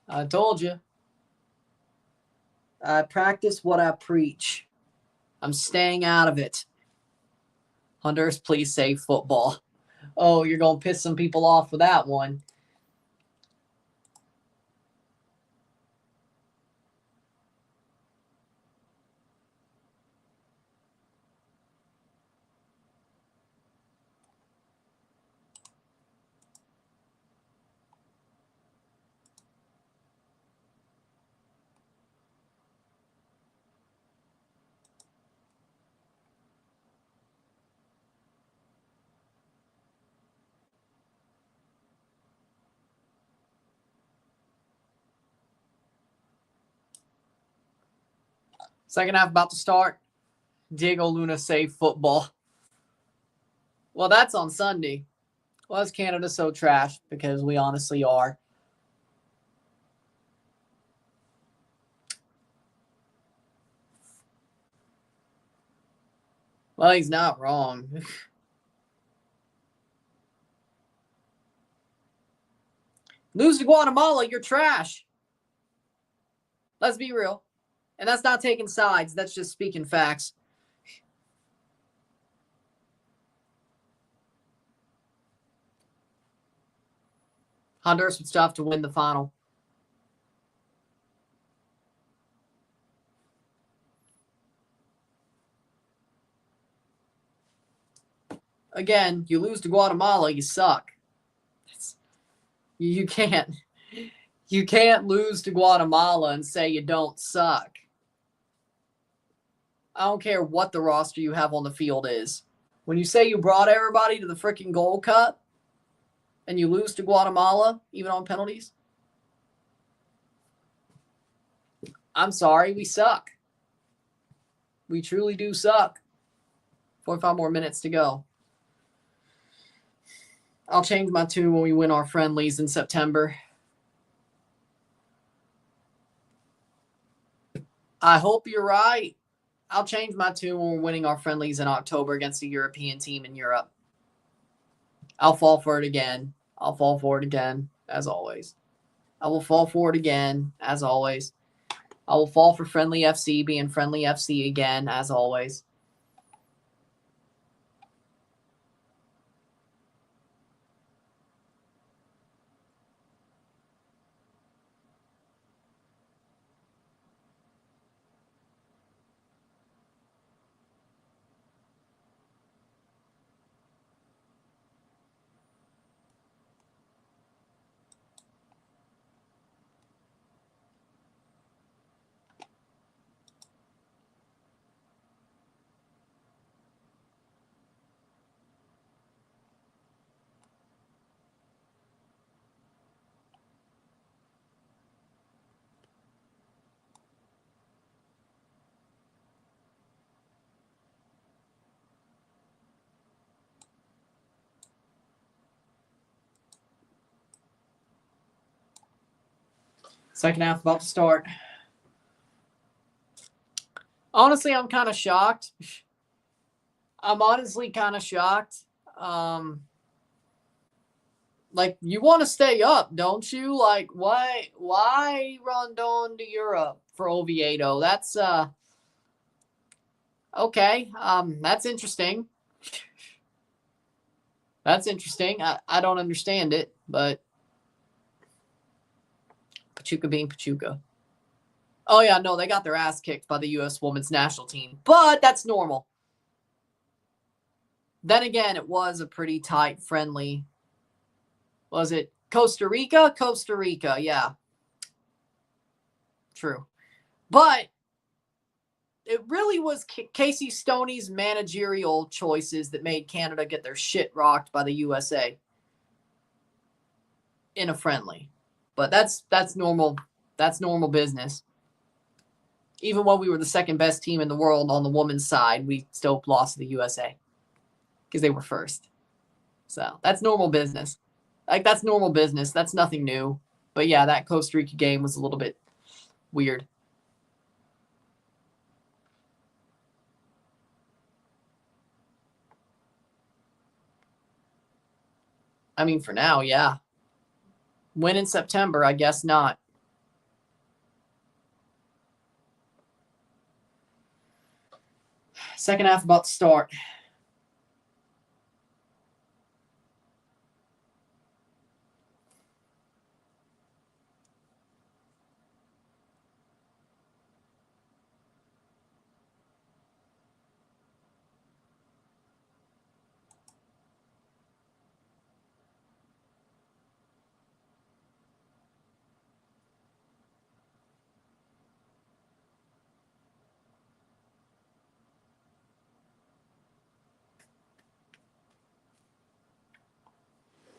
I told you. I practice what I preach. I'm staying out of it. Honduras, please save football. Oh, you're going to piss some people off with that one. Second half about to start. Diego Luna save football. Well, that's on Sunday. Well, is Canada so trash? Because we honestly are. Well, he's not wrong. Lose to Guatemala, you're trash. Let's be real. And that's not taking sides. That's just speaking facts. Honduras would still have to win the final. Again, you lose to Guatemala, you suck. You can't lose to Guatemala and say you don't suck. I don't care what the roster you have on the field is. When you say you brought everybody to the freaking Gold Cup and you lose to Guatemala, even on penalties, I'm sorry, we suck. We truly do suck. 45 more minutes to go. I'll change my tune when we win our friendlies in September. I hope you're right. I'll change my tune when we're winning our friendlies in October against a European team in Europe. I'll fall for it again. I'll fall for it again, as always. I will fall for it again, as always. I will fall for Friendly FC being Friendly FC again, as always. Second half about to start. Honestly, I'm kind of shocked. I'm honestly kind of shocked. Like, you want to stay up, don't you? Like, why run down to Europe for Oviedo? That's okay. That's interesting. That's interesting. I don't understand it, but Pachuca being Pachuca. Oh yeah, no, they got their ass kicked by the U.S. women's national team, but that's normal. Then again, it was a pretty tight, friendly. Was it Costa Rica? Costa Rica, yeah. True. But it really was Casey Stoney's managerial choices that made Canada get their shit rocked by the USA in a friendly. But that's normal. That's normal business. Even when we were the second best team in the world on the women's side, we still lost to the USA because they were first. So that's normal business. Like, that's normal business. That's nothing new. But yeah, that Costa Rica game was a little bit weird. I mean, for now, yeah. Win in September, I guess not. Second half about to start.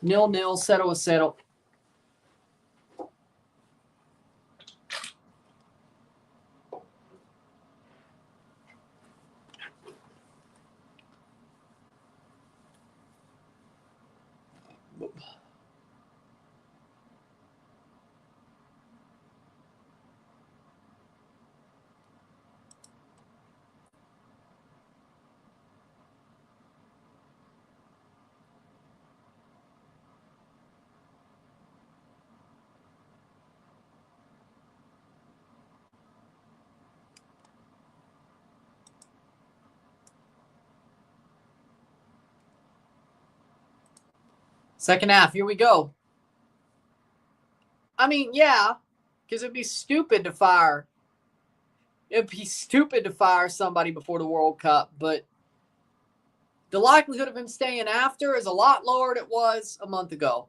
Nil-nil, 0-0. Second half, here we go. I mean, yeah, because it'd be stupid to fire. It'd be stupid to fire somebody before the World Cup, but the likelihood of him staying after is a lot lower than it was a month ago.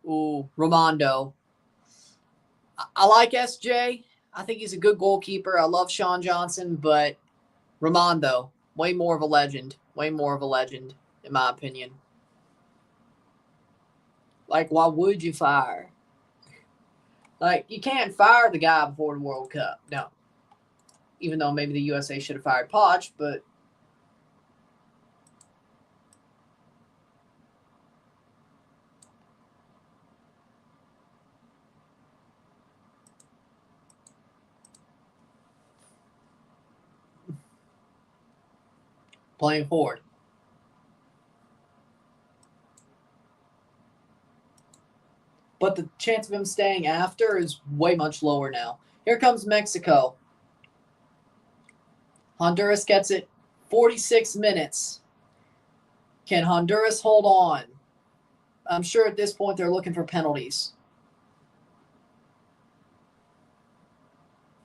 Ooh, Ramondo. I like SJ. I think he's a good goalkeeper. I love Sean Johnson, but Ramondo, way more of a legend. Way more of a legend, in my opinion. Like, why would you fire? Like, you can't fire the guy before the World Cup. No. Even though maybe the USA should have fired Poch, but playing forward. But the chance of him staying after is way much lower now. Here comes Mexico. Honduras gets it 46 minutes. Can Honduras hold on? I'm sure at this point they're looking for penalties.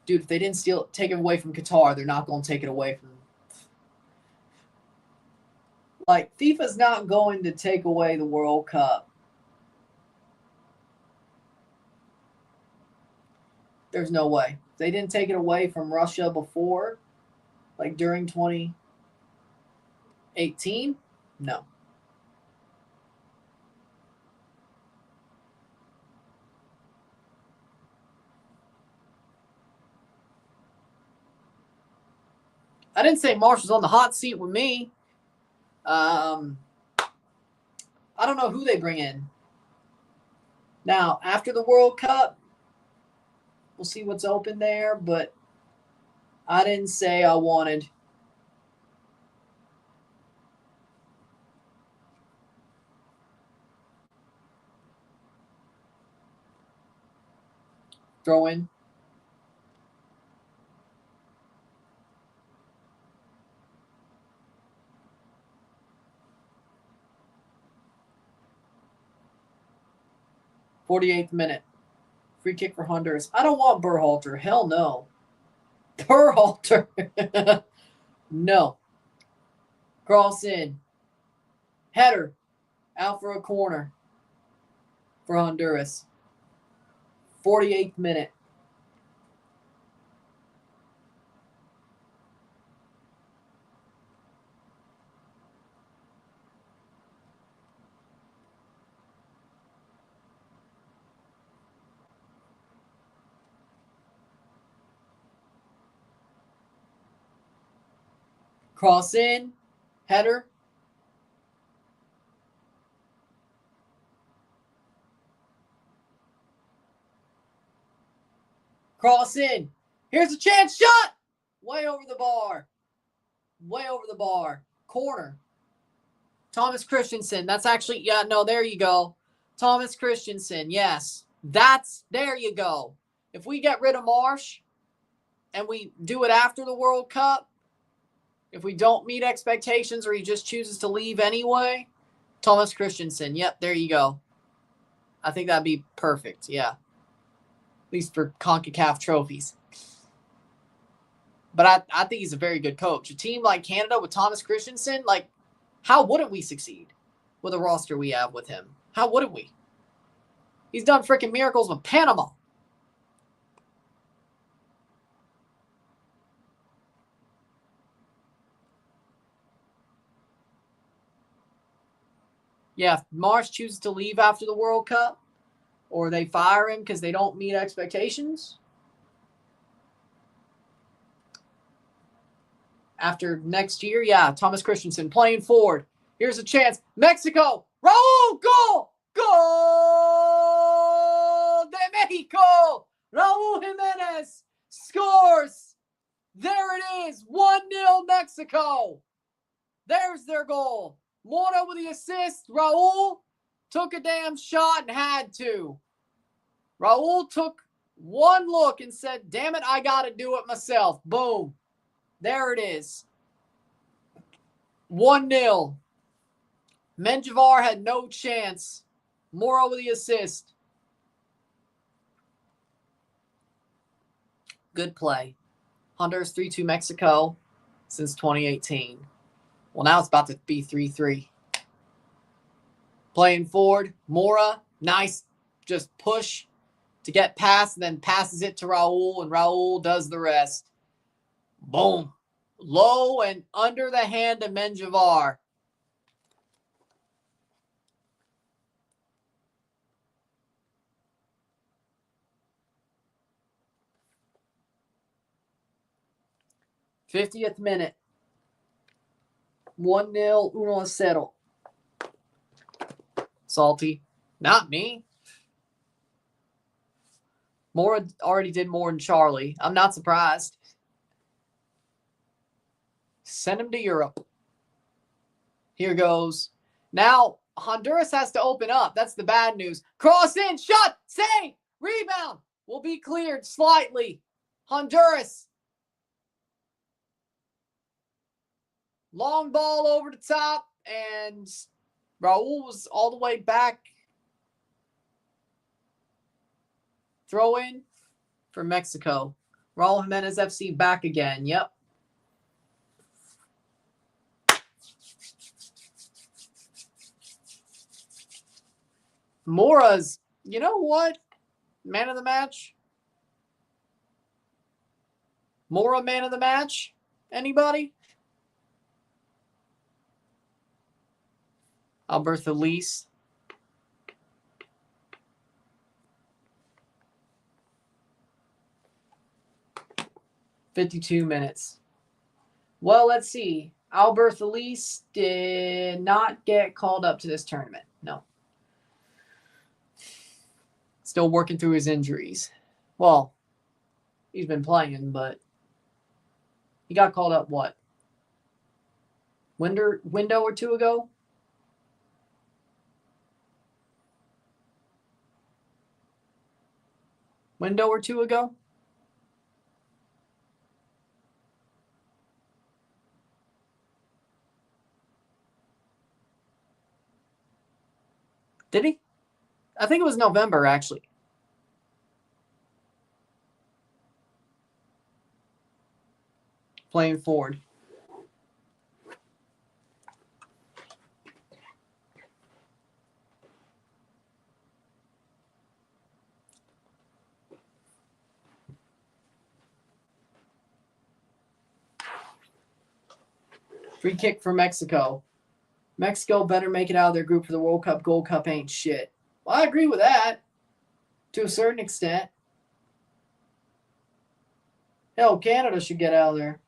Dude, if they didn't take it away from Qatar, they're not going to take it away from... Like, FIFA's not going to take away the World Cup. There's no way. They didn't take it away from Russia before, like during 2018. No. I didn't say Marshall's on the hot seat with me. I don't know who they bring in. Now, after the World Cup, we'll see what's open there, but I didn't say I wanted throw in. '48th minute. Free kick for Honduras. I don't want Berhalter. Hell no. Berhalter. No. Cross in. Header. Out for a corner for Honduras. 48th minute. Cross in. Header. Cross in. Here's a chance shot. Way over the bar. Way over the bar. Corner. Thomas Christensen. That's actually, yeah, no, there you go. Thomas Christensen. Yes. There you go. If we get rid of Marsh and we do it after the World Cup, if we don't meet expectations or he just chooses to leave anyway, Thomas Christensen. Yep, there you go. I think that'd be perfect. Yeah. At least for CONCACAF trophies. But I think he's a very good coach. A team like Canada with Thomas Christensen, like, how wouldn't we succeed with a roster we have with him? How wouldn't we? He's done freaking miracles with Panama. Yeah, if Marsh chooses to leave after the World Cup or they fire him because they don't meet expectations, after next year, yeah, Thomas Christensen playing forward. Here's a chance. Mexico. Raul, goal! Goal de Mexico! Raul Jimenez scores. There it is. 1-0 Mexico. There's their goal. Mora with the assist. Raul took a damn shot and had to. Raul took one look and said, damn it, I got to do it myself. Boom. There it is. 1-0. Menjivar had no chance. Mora with the assist. Good play. Honduras 3-2 Mexico since 2018. Well, now it's about to be 3-3. Playing forward. Mora, nice. Just push to get past and then passes it to Raul, and Raul does the rest. Boom. Low and under the hand of Mendoh. '50th minute. 1-0, 1-0. Salty. Not me. Mora already did more than Charlie. I'm not surprised. Send him to Europe. Here goes. Now, Honduras has to open up. That's the bad news. Cross in, shot, save, rebound. Will be cleared slightly. Honduras. Long ball over the top, and Raul was all the way back. Throw in for Mexico. Raul Jimenez FC back again. Yep. Mora's, you know what? Man of the match? Mora man of the match? Anybody? Alberto Lease. $52 minutes. Well, let's see. Alberto Lease did not get called up to this tournament. No. Still working through his injuries. Well, he's been playing, but he got called up, what? Window or two ago? Window or two ago? Did he? I think it was November, actually. Playing forward. Free kick for Mexico. Mexico better make it out of their group for the World Cup. Gold Cup ain't shit. Well, I agree with that to a certain extent. Hell, Canada should get out of there.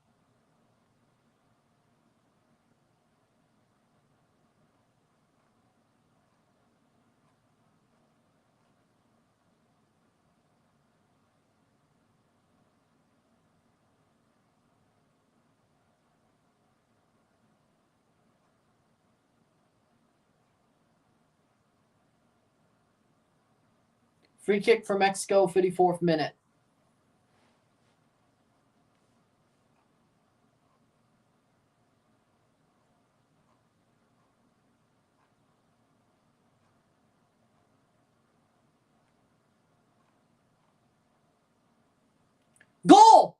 Free kick for Mexico, 54th minute. Goal!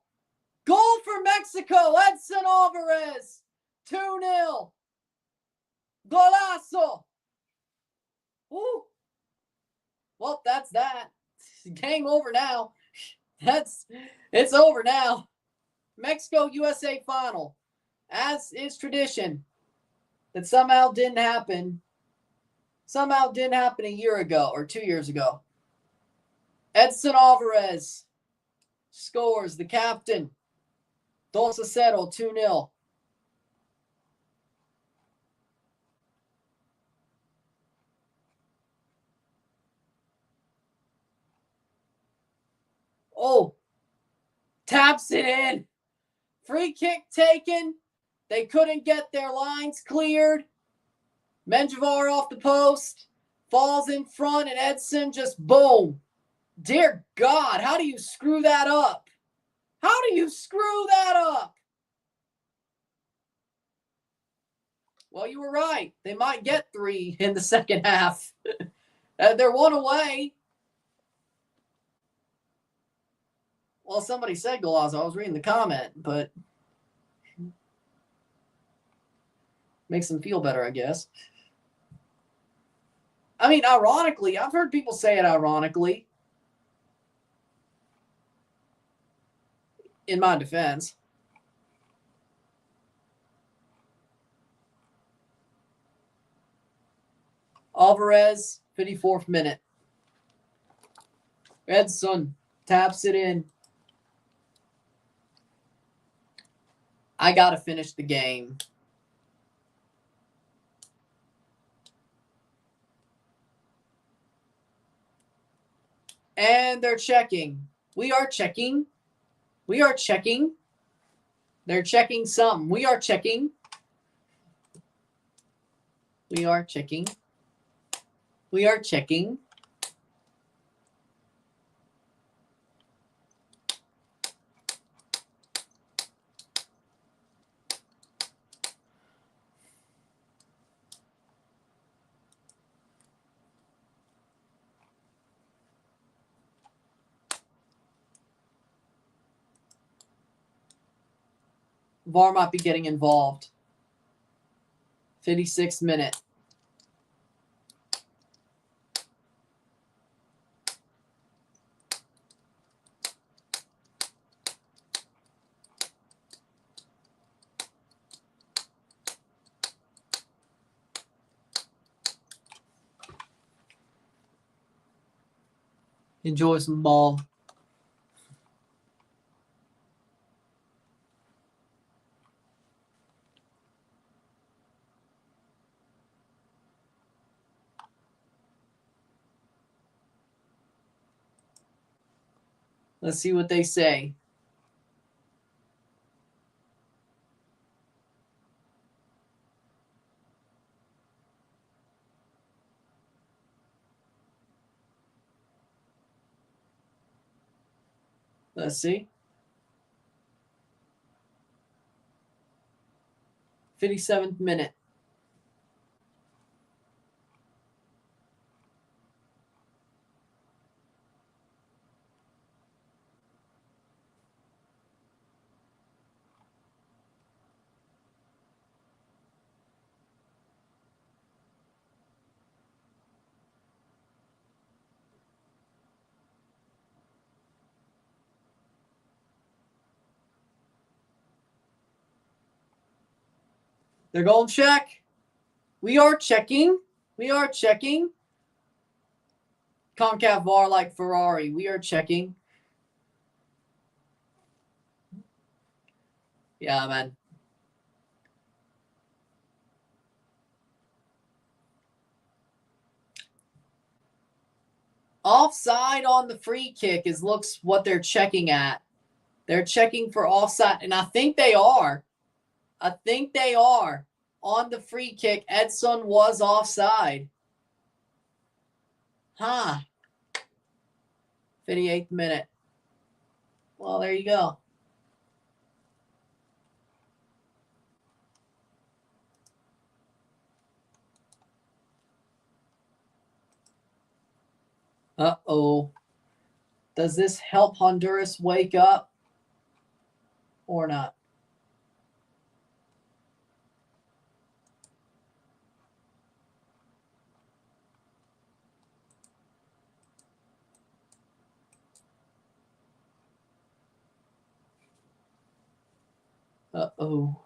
Goal for Mexico! Edson Alvarez! 2-0. Golazo! Ooh. Well, that's that. Game over now. It's over now. Mexico USA final. As is tradition. That somehow didn't happen. Somehow didn't happen a year ago or 2 years ago. Edson Alvarez scores, the captain. 2-0, 2-0. Oh, taps it in. Free kick taken. They couldn't get their lines cleared. Mendoh off the post. Falls in front, and Edson just boom. Dear God, how do you screw that up? How do you screw that up? Well, you were right. They might get 3 in the second half. They're 1 away. Well, somebody said Golazo. I was reading the comment, but makes them feel better, I guess. I mean, ironically, I've heard people say it ironically. In my defense. Alvarez, 54th minute. Edson taps it in. I got to finish the game. And they're checking. We are checking. We are checking. They're checking some. We are checking. We are checking. We are checking. VAR might be getting involved. 56th minute. Enjoy some ball. Let's see what they say. Let's see. 57th minute. They're going to check. We are checking. We are checking. CONCACAF VAR like Ferrari. We are checking. Yeah, man. Offside on the free kick looks what they're checking at. They're checking for offside, and I think they are. I think they are. On the free kick, Edson was offside. Huh. 58th minute. Well, there you go. Uh-oh. Does this help Honduras wake up or not? Uh-oh.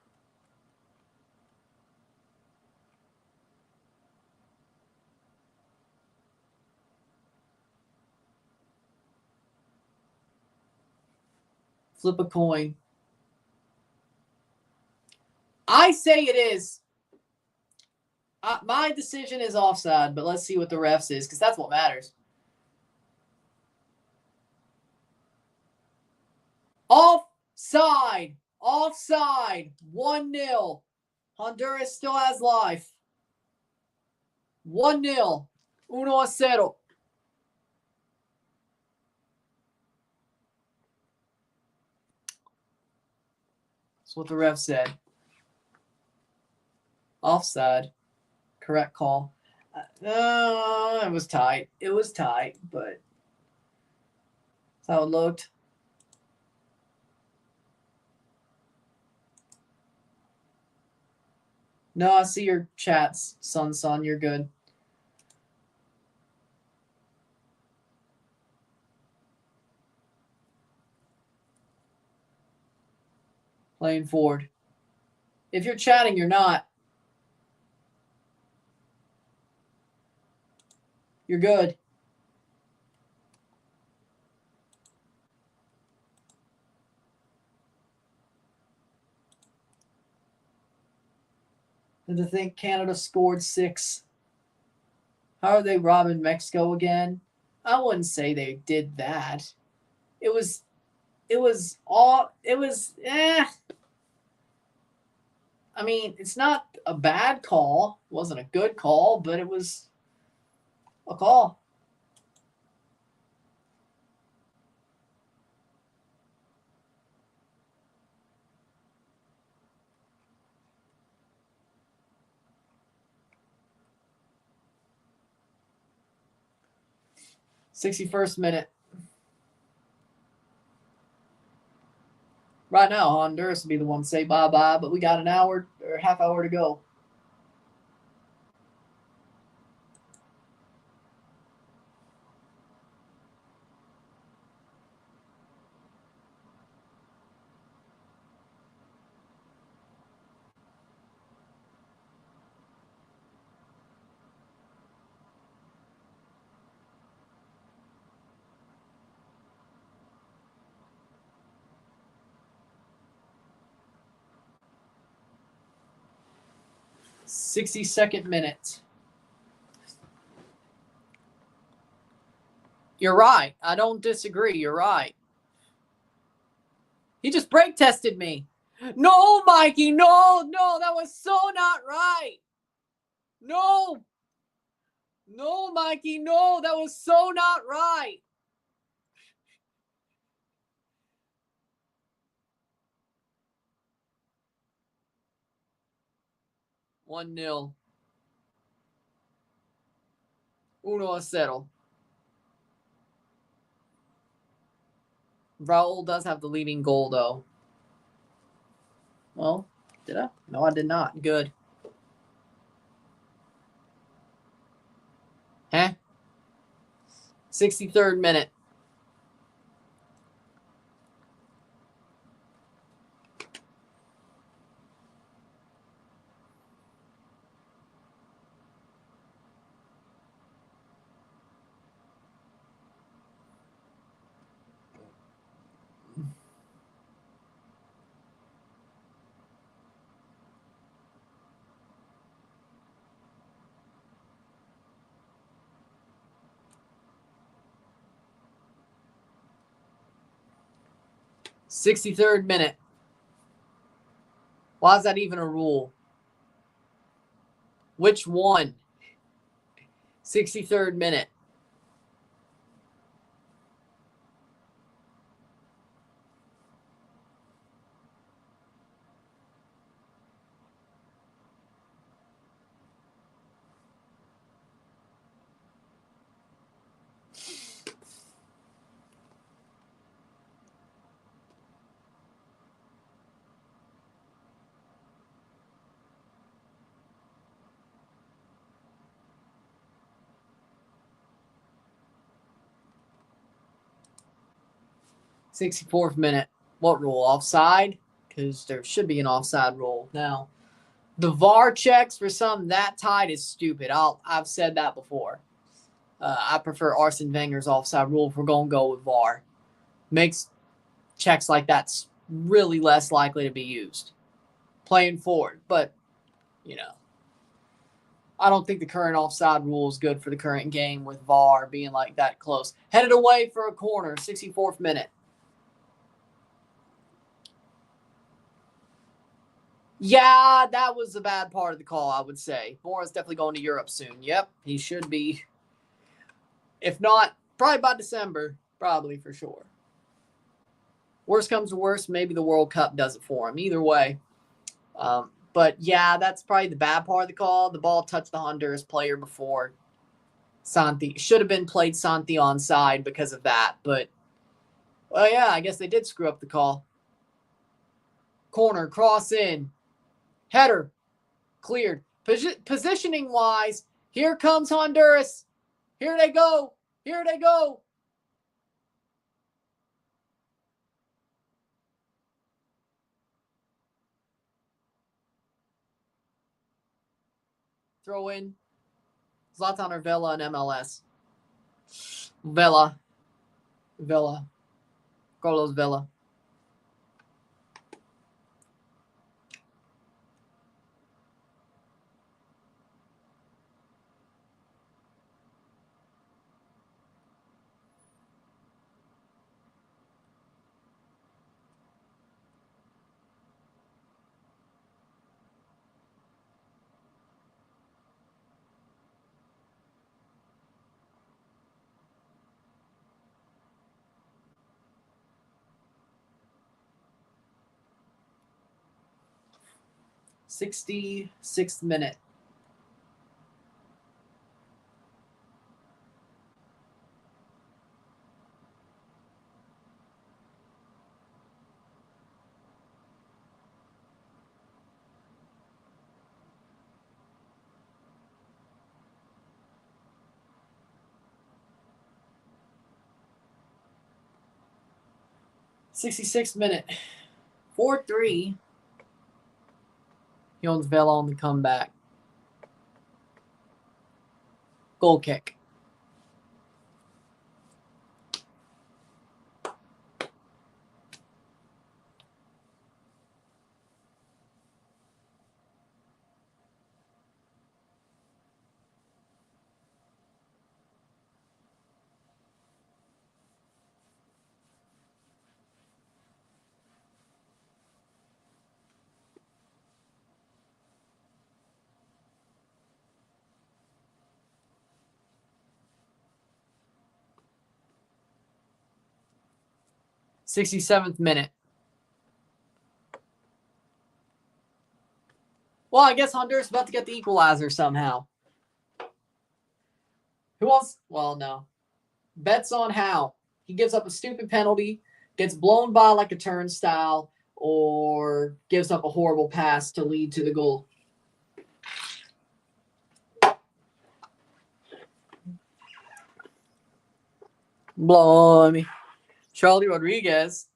Flip a coin. I say it is. My decision is offside, but let's see what the refs is, because that's what matters. Offside. Offside. 1-0. Honduras still has life. 1-0. 1-0. That's what the ref said. Offside. Correct call. It was tight. It was tight, but that's how it looked. No, I see your chats, son. You're good. Playing forward. If you're chatting, you're not. You're good. And to think Canada scored 6. How are they robbing Mexico again? I wouldn't say they did that. It was I mean, it's not a bad call. It wasn't a good call, but it was a call. '61st minute. Right now, Honduras would be the one to say bye-bye, but we got an hour or half hour to go. '62nd minute. You're right. I don't disagree. You're right. He just brake tested me. No, Mikey. No, that was so not right. No, Mikey. No, that was so not right. One 0. 1-0. Raul does have the leading goal, though. Well, did I? No, I did not. Good. Huh? 63rd minute. '63rd minute. Why is that even a rule? Which one? 63rd minute. '64th minute. What rule? Offside? Because there should be an offside rule. Now, the VAR checks for some that tight is stupid. I've said that before. I prefer Arsene Wenger's offside rule if we're going to go with VAR. Makes checks like that's really less likely to be used. Playing forward. But, I don't think the current offside rule is good for the current game with VAR being like that close. Headed away for a corner, 64th minute. Yeah, that was a bad part of the call, I would say. Mora's definitely going to Europe soon. Yep, he should be. If not, probably by December. Probably for sure. Worst comes to worst, maybe the World Cup does it for him. Either way. But yeah, that's probably the bad part of the call. The ball touched the Honduras player before. Santi should have been played Santi onside because of that. But, well, yeah, I guess they did screw up the call. Corner, cross in. Header, cleared. Positioning-wise, here comes Honduras. Here they go. Here they go. Throw in. Zlatan Arvela and MLS. Vela. Carlos Vela. $66th minute. $66th minute. 4-3. He owns Vela on the comeback. Goal kick. $67th minute. Well, I guess Honduras is about to get the equalizer somehow. Who else? Well, no. Bets on how. He gives up a stupid penalty, gets blown by like a turnstile, or gives up a horrible pass to lead to the goal. Blimey. Charlie Rodriguez.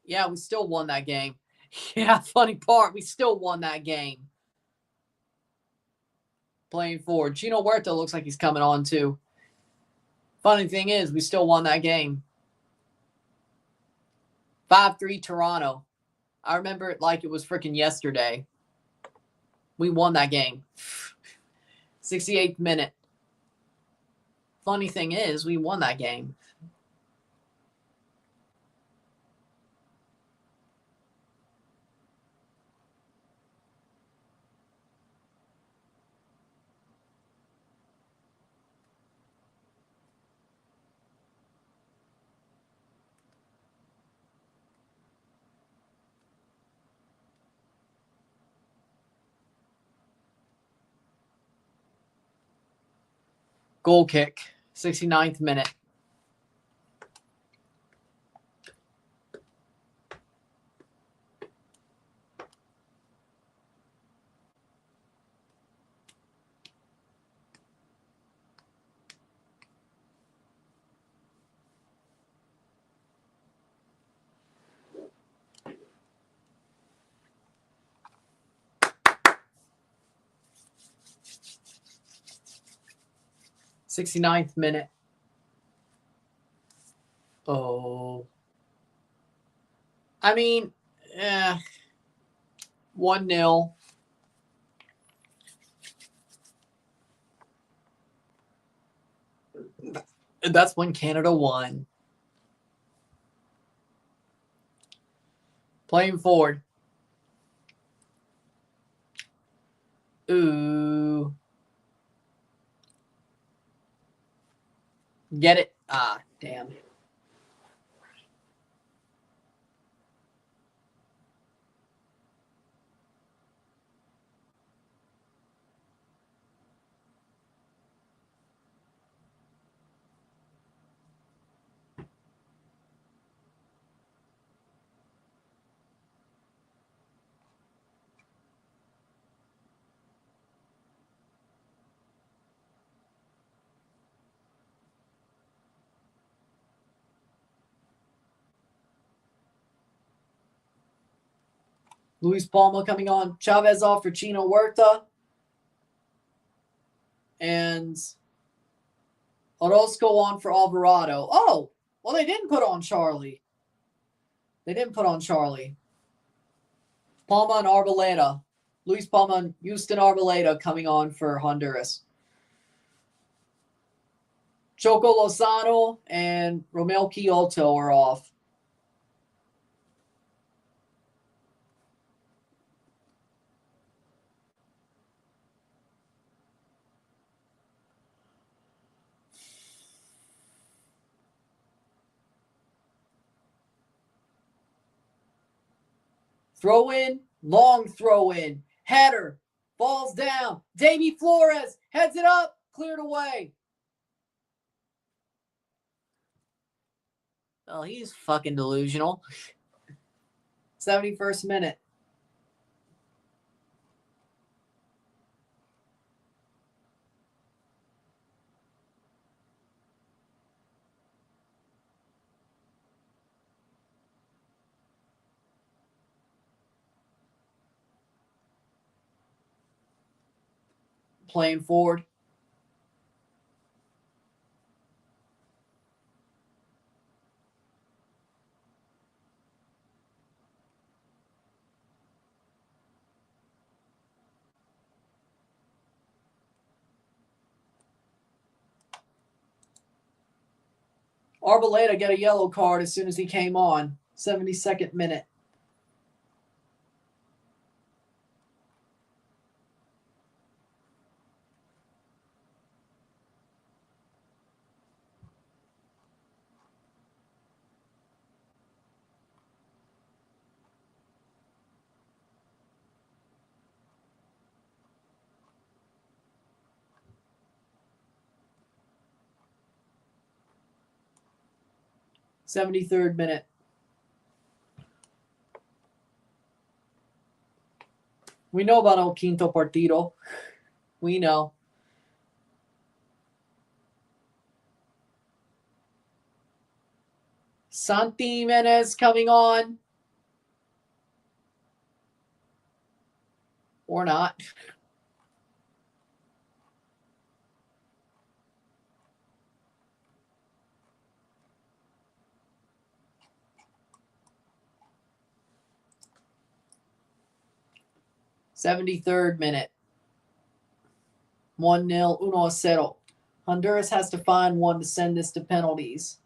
Yeah, we still won that game. Yeah, funny part, we still won that game. Playing forward. Chino Huerta looks like he's coming on too. Funny thing is, we still won that game. 5-3 Toronto. I remember it like it was freaking yesterday. We won that game. 68th minute. Funny thing is, we won that game. Goal kick. 69th minute. '69th minute. Oh. I mean, 1-0. That's when Canada won. Playing forward. Ooh. Get it? Ah, damn. Luis Palma coming on. Chavez off for Chino Huerta. And Orozco on for Alvarado. Oh, well, they didn't put on Charlie. Palma and Arboleda. Luis Palma and Houston Arboleda coming on for Honduras. Choco Lozano and Romel Kyoto are off. Throw in, long throw in. Header, falls down. Davy Flores heads it up, cleared away. Oh, he's fucking delusional. 71st minute. Playing forward. Arboleda got a yellow card as soon as he came on. 72nd minute. '73rd minute. We know about El Quinto Partido. We know. Santi Jimenez coming on. Or not. '73rd minute. 1-0, 1-0. Honduras has to find one to send this to penalties.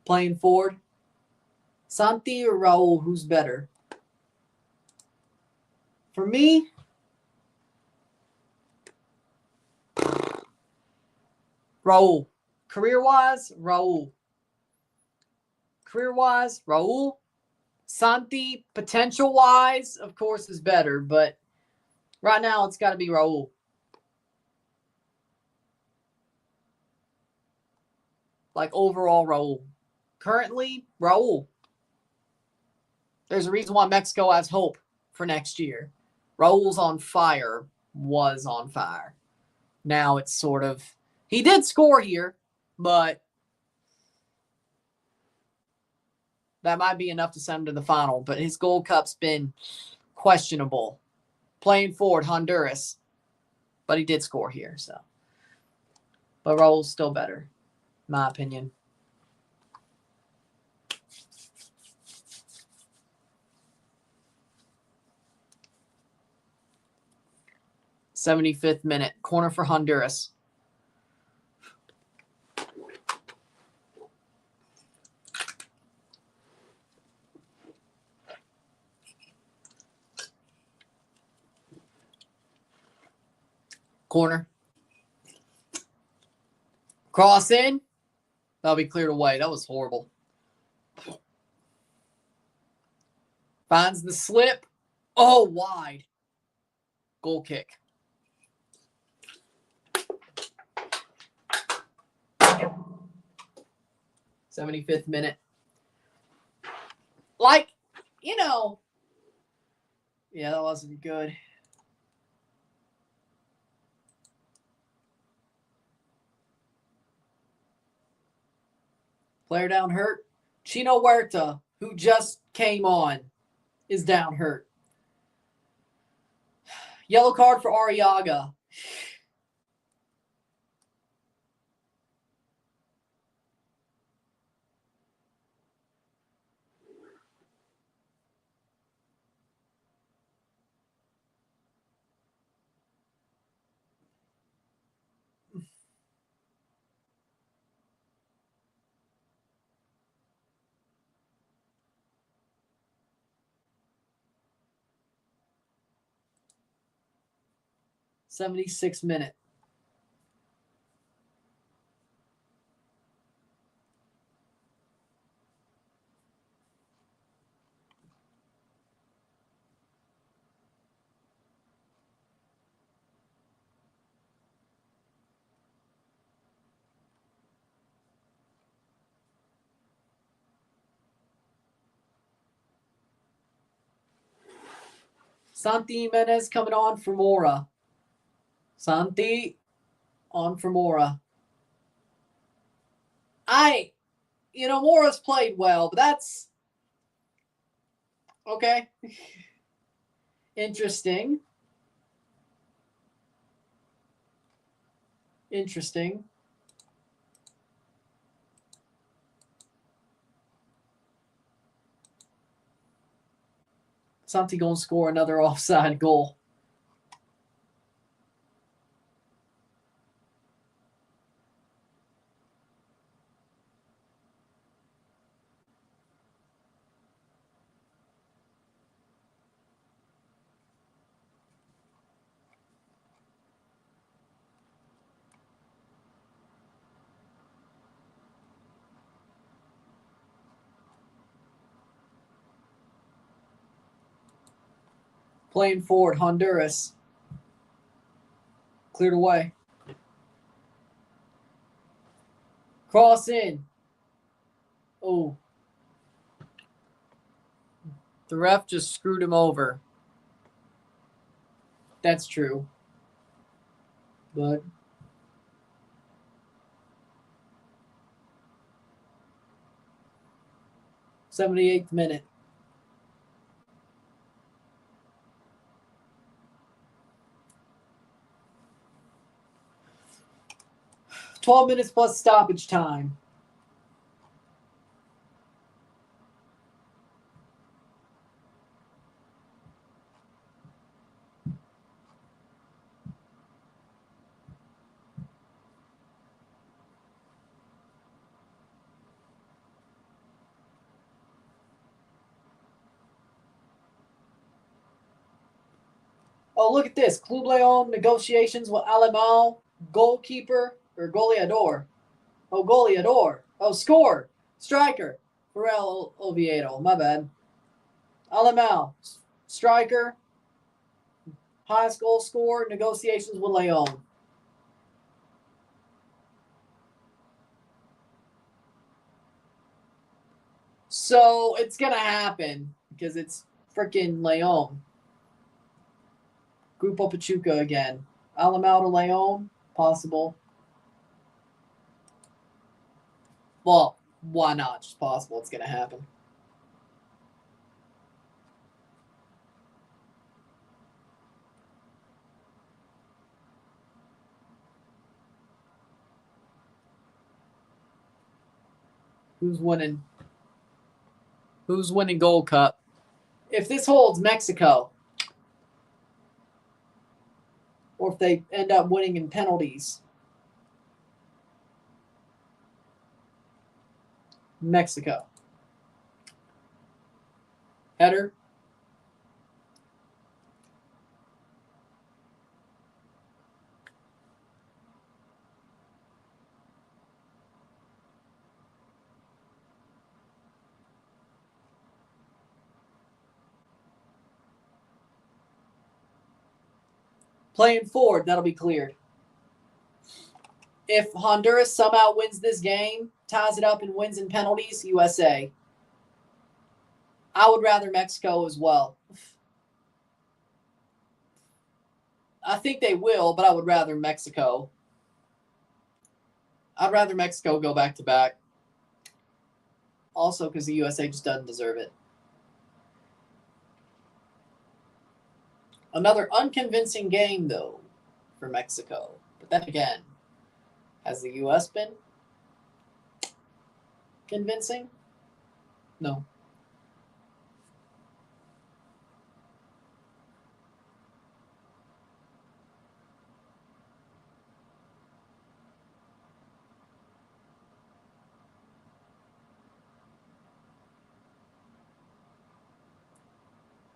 Playing forward. Santi or Raul, who's better? For me, Raul. Career-wise, Raul. Career-wise, Raul. Santi, potential-wise, of course, is better, but right now it's got to be Raul. Like overall, Raul. Currently, Raul. There's a reason why Mexico has hope for next year. Raul's on fire, was on fire. Now it's sort of... He did score here, but that might be enough to send him to the final. But his Gold Cup's been questionable. Playing forward, Honduras. But he did score here, so. But Raul's still better, in my opinion. '75th minute. Corner for Honduras. Corner. Cross in. That'll be cleared away. That was horrible. Finds the slip. Oh, wide. Goal kick. '75th minute. Like, you know. Yeah, that wasn't good. Player down hurt. Chino Huerta, who just came on, is down hurt. Yellow card for Arriaga. '76th minute. Santi Jimenez coming on for Mora. Santi on for Mora. Mora's played well, but that's okay. Interesting. Santi gonna score another offside goal. Playing forward, Honduras. Cleared away. Cross in. Oh. The ref just screwed him over. That's true. But 78th minute. $12 minutes plus stoppage time. Oh, look at this. Club Leon negotiations with Alemão. Goalkeeper or goleador. Oh, goleador. Oh, score. Striker. Karel Oviedo. My bad. Alemão. Striker. Highest goal scorer. Negotiations with Leon. So it's going to happen because it's freaking Leon. Grupo Pachuca again. Alemão to Leon. Possible. Well, why not? Just possible. It's going to happen. Who's winning? Who's winning Gold Cup? If this holds, Mexico. Or if they end up winning in penalties. Mexico. Header. Playing forward, that'll be cleared. If Honduras somehow wins this game, ties it up and wins in penalties, USA. I would rather Mexico as well. I think they will, but I would rather Mexico. I'd rather Mexico go back-to-back. Also because the USA just doesn't deserve it. Another unconvincing game, though, for Mexico. But then again, has the U.S. been convincing? No.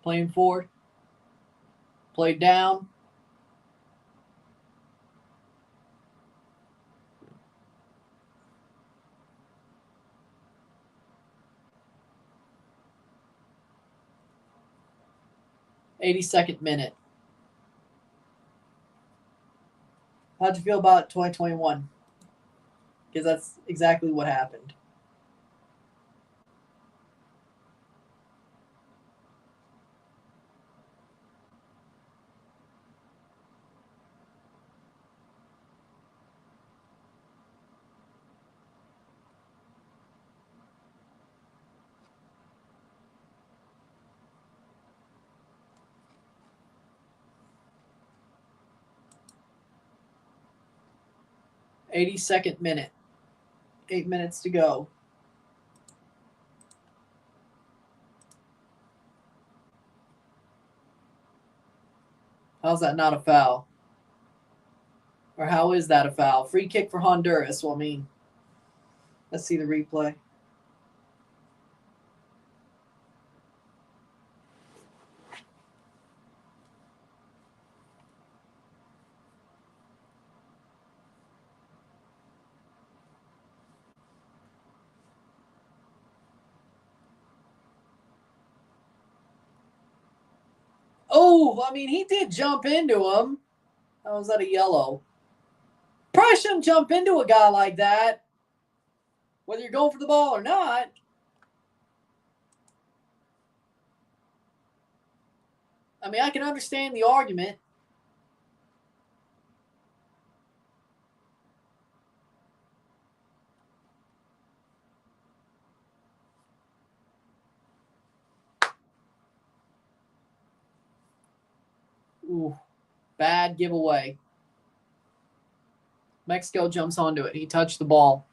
Playing forward. Played down. '82nd minute. How'd you feel about 2021? Because that's exactly what happened. '82nd minute. 8 minutes to go. How's that not a foul? Or how is that a foul? Free kick for Honduras. Well, I mean, let's see the replay. Oh, I mean, he did jump into him. How was that a yellow? Probably shouldn't jump into a guy like that, whether you're going for the ball or not. I mean, I can understand the argument. Ooh, bad giveaway. Mexico jumps onto it. He touched the ball.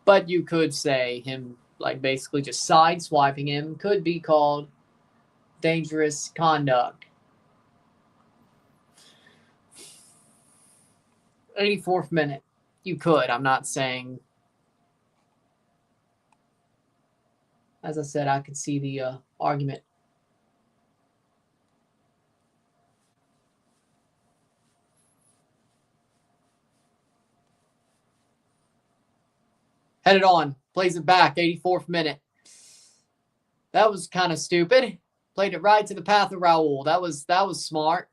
But you could say him, like, basically just sideswiping him could be called dangerous conduct. 84th minute. You could. I'm not saying. As I said, I could see the argument. Headed on. Plays it back. 84th minute. That was kind of stupid. Played it right to the path of Raul. That was smart.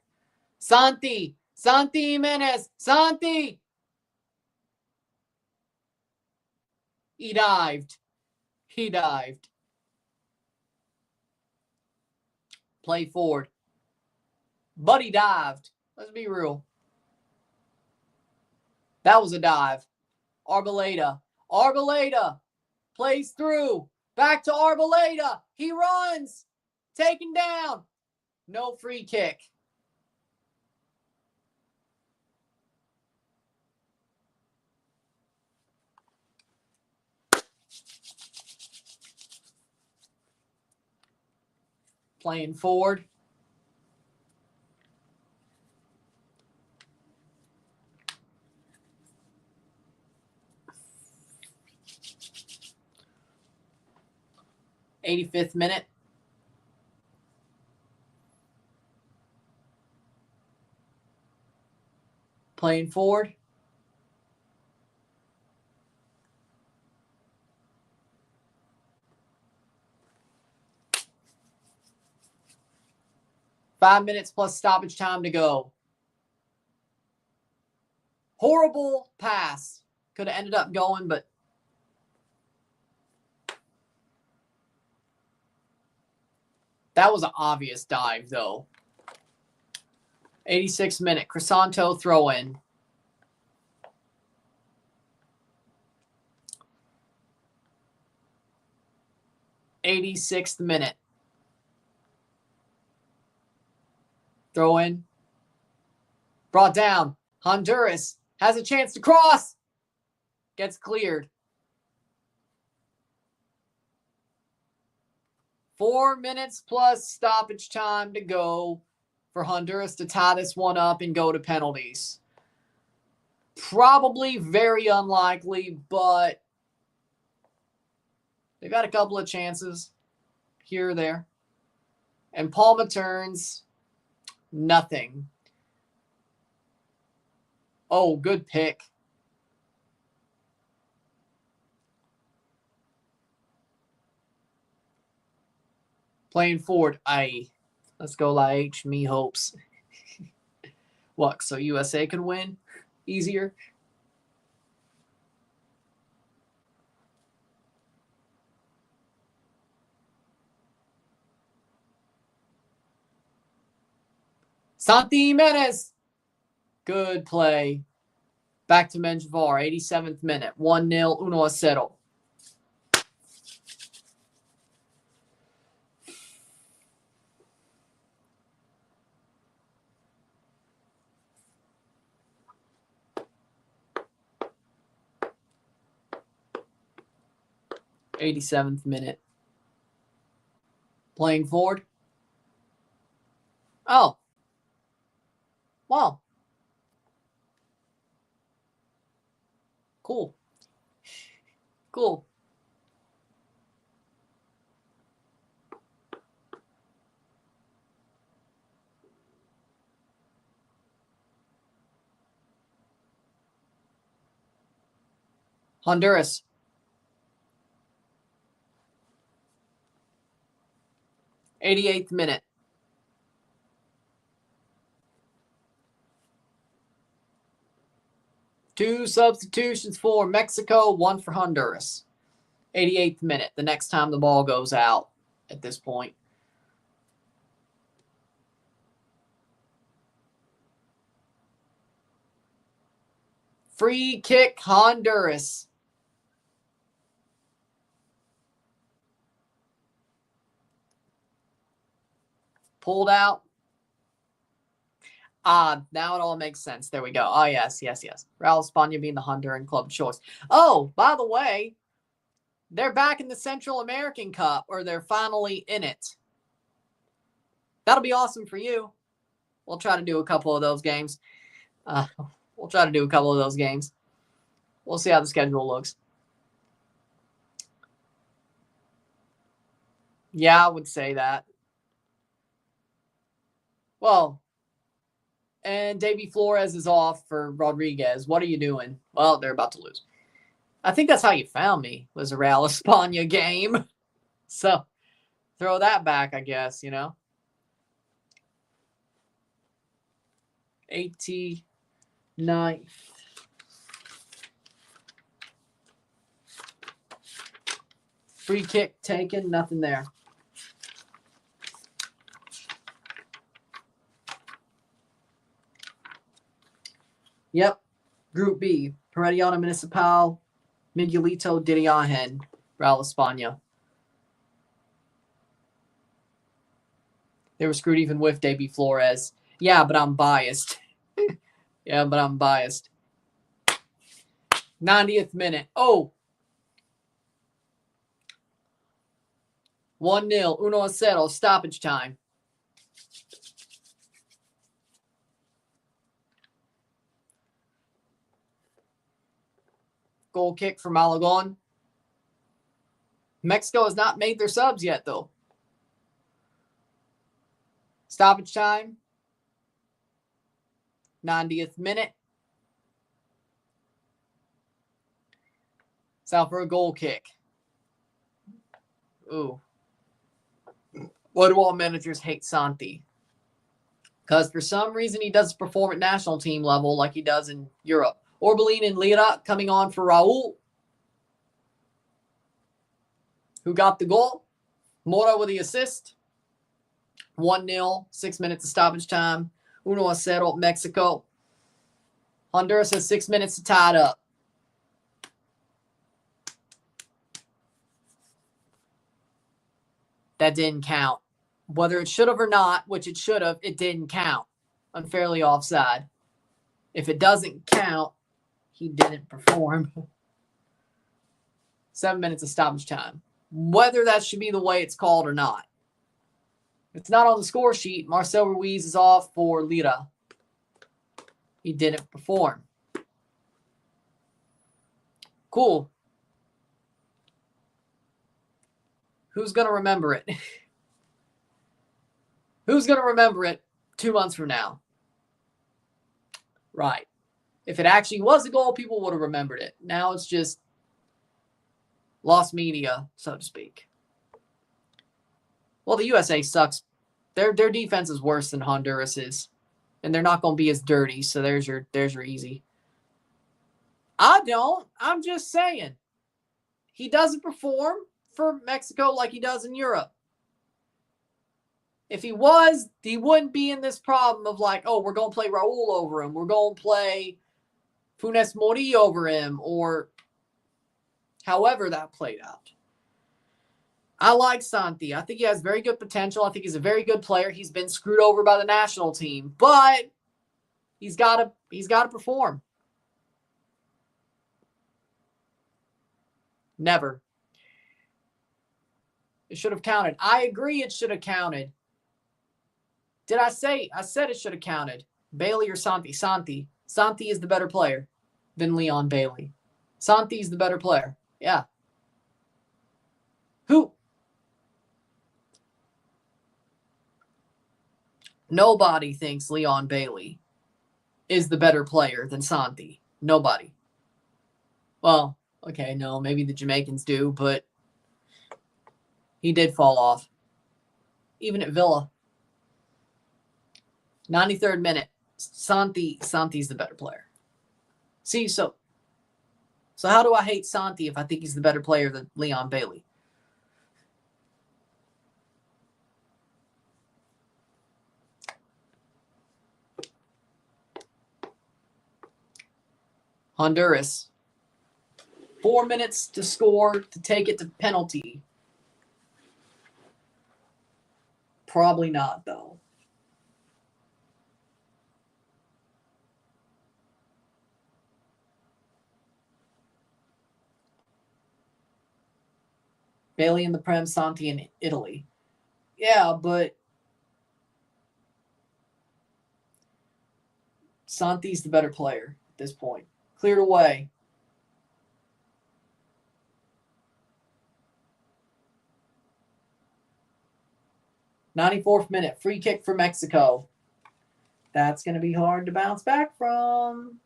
Santi Jimenez. Santi. He dived. Play forward. But he dived. Let's be real. That was a dive. Arboleda plays through. Back to Arboleda. He runs. Taken down. No free kick. Playing forward. '85th minute. Playing forward. 5 minutes plus stoppage time to go. Horrible pass. Could have ended up going, but that was an obvious dive, though. 86th minute. Crisanto throw in. '86th minute. Throw in. Brought down. Honduras has a chance to cross. Gets cleared. 4 minutes plus stoppage time to go for Honduras to tie this one up and go to penalties. Probably very unlikely, but they've got a couple of chances here or there. And Palma turns. Nothing. Oh, good pick. Playing forward. Let's go like me hopes. What, so USA can win easier? Santi Jimenez. Good play. Back to Mendoh. 87th minute. 1-0. 1-0. 87th minute. Playing forward. Oh. Wow. Cool. Cool. Honduras. 88th minute. Two substitutions for Mexico, one for Honduras. 88th minute, the next time the ball goes out at this point. Free kick, Honduras. Pulled out. Now it all makes sense. There we go. Oh, yes. Real España being the Honduran club choice. Oh, by the way, they're back in the Central American Cup, or they're finally in it. That'll be awesome for you. We'll try to do a couple of those games. We'll see how the schedule looks. Yeah, I would say that. Well, and Davy Flores is off for Rodriguez. What are you doing? Well, they're about to lose. I think that's how you found me, was a Real España game. So throw that back, I guess, 89th. Free kick taken, nothing there. Yep. Group B. Herediano Municipal, Miguelito Diriajen, Real España. They were screwed even with Davy Flores. Yeah, but I'm biased. 90th minute. Oh. 1-0. 1-0. Stoppage time. Goal kick from Malagon. Mexico has not made their subs yet, though. Stoppage time. 90th minute. It's out for a goal kick. Ooh. Why do all managers hate Santi? Because for some reason he doesn't perform at national team level like he does in Europe. Orbelin and Lira coming on for Raul, who got the goal. Mora with the assist. 1-0, 6 minutes of stoppage time. 1-0, Mexico. Honduras has 6 minutes to tie it up. That didn't count. Whether it should have or not, which it should have, it didn't count. Unfairly offside. If it doesn't count, he didn't perform. 7 minutes of stoppage time. Whether that should be the way it's called or not. It's not on the score sheet. Marcel Ruiz is off for Lira. He didn't perform. Cool. Who's going to remember it? Who's going to remember it 2 months from now? Right. If it actually was a goal, people would have remembered it. Now it's just lost media, so to speak. Well, the USA sucks. Their defense is worse than Honduras's, and they're not going to be as dirty. So there's your easy. I don't. I'm just saying. He doesn't perform for Mexico like he does in Europe. If he was, he wouldn't be in this problem of like, oh, we're going to play Raul over him. We're going to play Funes Mori over him, or however that played out. I like Santi. I think he has very good potential. I think he's a very good player. He's been screwed over by the national team, but he's got to perform. Never. It should have counted. I agree it should have counted. Did I say? I said it should have counted. Bailey or Santi? Santi. Santi is the better player than Leon Bailey. Santi is the better player. Yeah. Who? Nobody thinks Leon Bailey is the better player than Santi. Nobody. Well, okay, no, maybe the Jamaicans do, but he did fall off. Even at Villa. 93rd minute. Santi's the better player. See, so how do I hate Santi if I think he's the better player than Leon Bailey? Honduras. 4 minutes to score to take it to penalty. Probably not, though. Bailey in the Prem, Santi in Italy. Yeah, but Santi's the better player at this point. Cleared away. '94th minute. Free kick for Mexico. That's going to be hard to bounce back from.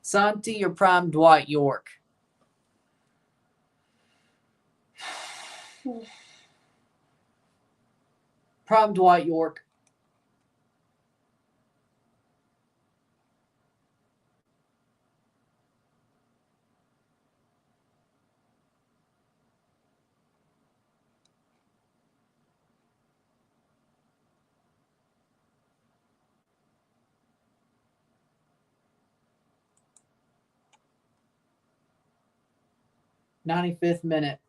Santi or prime Dwight York? Prime Dwight York. '95th minute.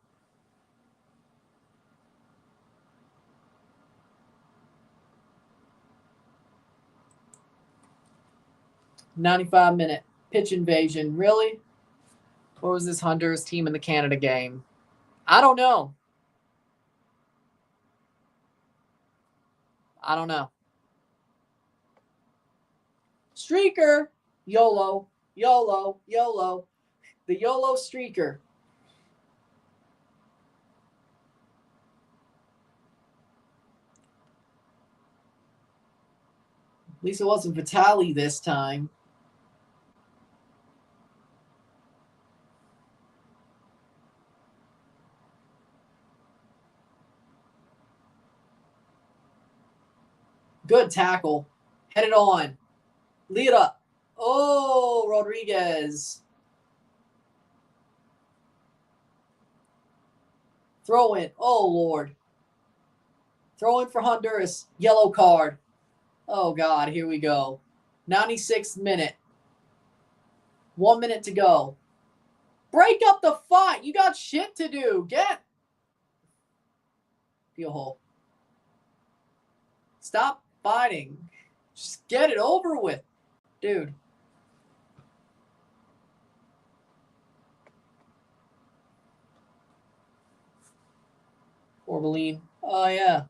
'95 minute. Pitch invasion. Really? What was this Honduras team in the Canada game? I don't know. I don't know. Streaker. YOLO. YOLO. YOLO. The YOLO streaker. At least it wasn't Vitali this time. Good tackle. Headed on. Lira. Oh, Rodriguez. Throw in. Oh, Lord. Throw in for Honduras. Yellow card. Oh, God. Here we go. 96th minute. 1 minute to go. Break up the fight. You got shit to do. Get. Peel hole. Stop fighting. Just get it over with. Dude. Orbelline. Oh, yeah.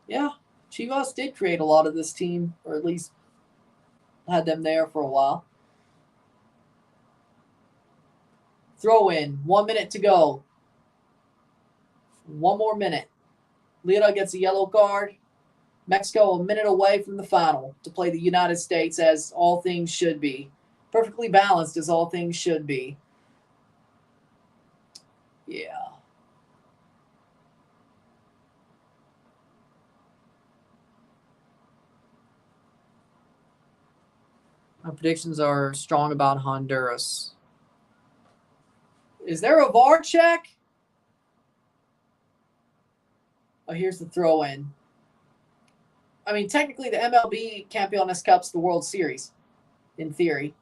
Yeah. Chivas did create a lot of this team, or at least had them there for a while. Throw in. 1 minute to go. 1 more minute. Lira gets a yellow card. Mexico a minute away from the final to play the United States, as all things should be. Perfectly balanced as all things should be. Yeah. My predictions are strong about Honduras. Is there a VAR check? Oh, here's the throw in. I mean, technically, the MLB Campeones Cup's the World Series, in theory.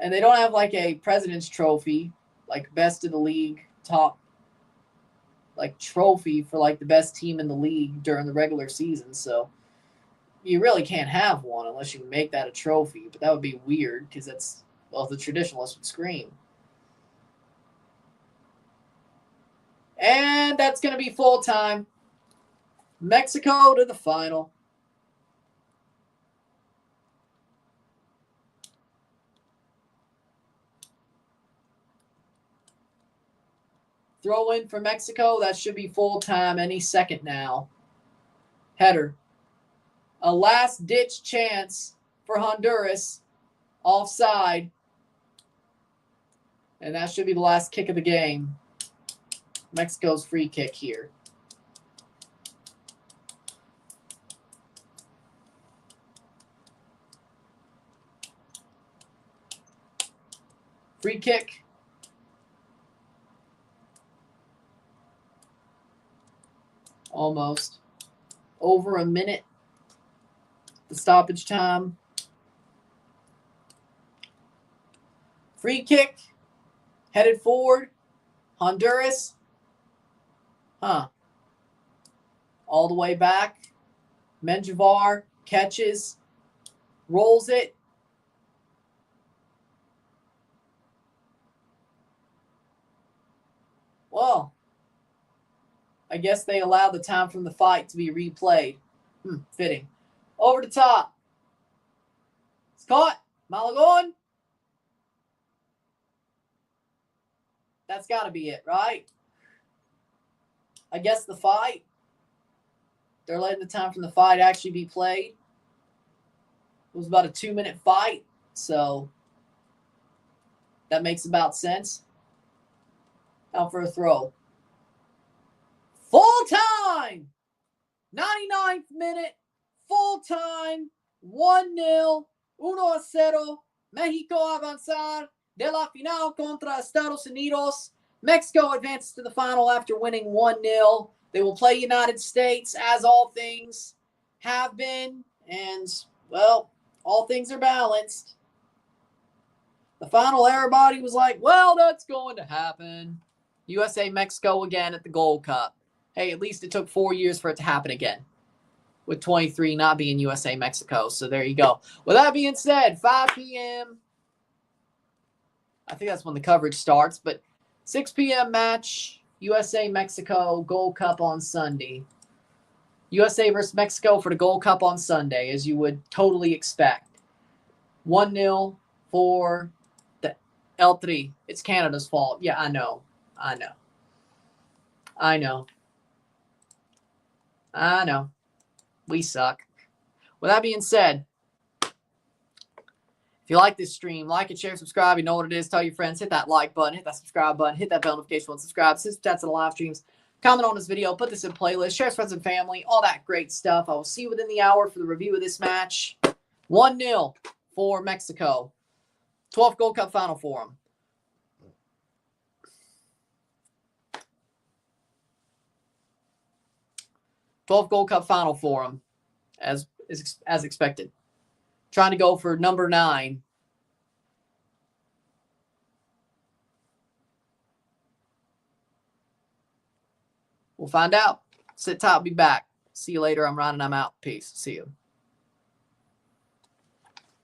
And they don't have like a President's Trophy, like best of the league, top, like trophy for like the best team in the league during the regular season. So you really can't have one unless you make that a trophy. But that would be weird because that's, well, the traditionalists would scream. And that's going to be full time. Mexico to the final. Throw in for Mexico. That should be full time any second now. Header. A last-ditch chance for Honduras. Offside. And that should be the last kick of the game. Mexico's free kick here. Free kick. Almost. Over a minute. The stoppage time. Free kick. Headed forward. Honduras. All the way back. Mendoh catches. Rolls it. Well, I guess they allowed the time from the fight to be replayed. Fitting. Over the top. It's caught. Malagon. That's got to be it, right? I guess the fight. They're letting the time from the fight actually be played. It was about a 2-minute fight, so that makes about sense. Now for a throw. Full time! 99th minute. Full time. 1-0. 1-0. Mexico avanzar de la final contra Estados Unidos. Mexico advances to the final after winning 1-0. They will play United States, as all things have been. And, well, all things are balanced. The final, everybody was like, well, that's going to happen. USA-Mexico again at the Gold Cup. Hey, at least it took 4 years for it to happen again, with 23 not being USA-Mexico. So there you go. With that being said, 5 p.m. I think that's when the coverage starts, but 6 p.m. match, USA-Mexico, Gold Cup on Sunday. USA versus Mexico for the Gold Cup on Sunday, as you would totally expect. 1-0 for the El Tri. It's Canada's fault. Yeah, I know. We suck. With that being said, if you like this stream, like it, share, subscribe. You know what it is. Tell your friends. Hit that like button. Hit that subscribe button. Hit that bell notification button. Subscribe. Sit chats to the live streams. Comment on this video, put this in playlist, share with friends and family, all that great stuff. I will see you within the hour for the review of this match. 1-0 for Mexico. 12th Gold Cup final for them. Gold Cup final for them, as expected. Trying to go for number 9. We'll find out. Sit tight. I'll be back. See you later. I'm Ryan and I'm out. Peace. See you.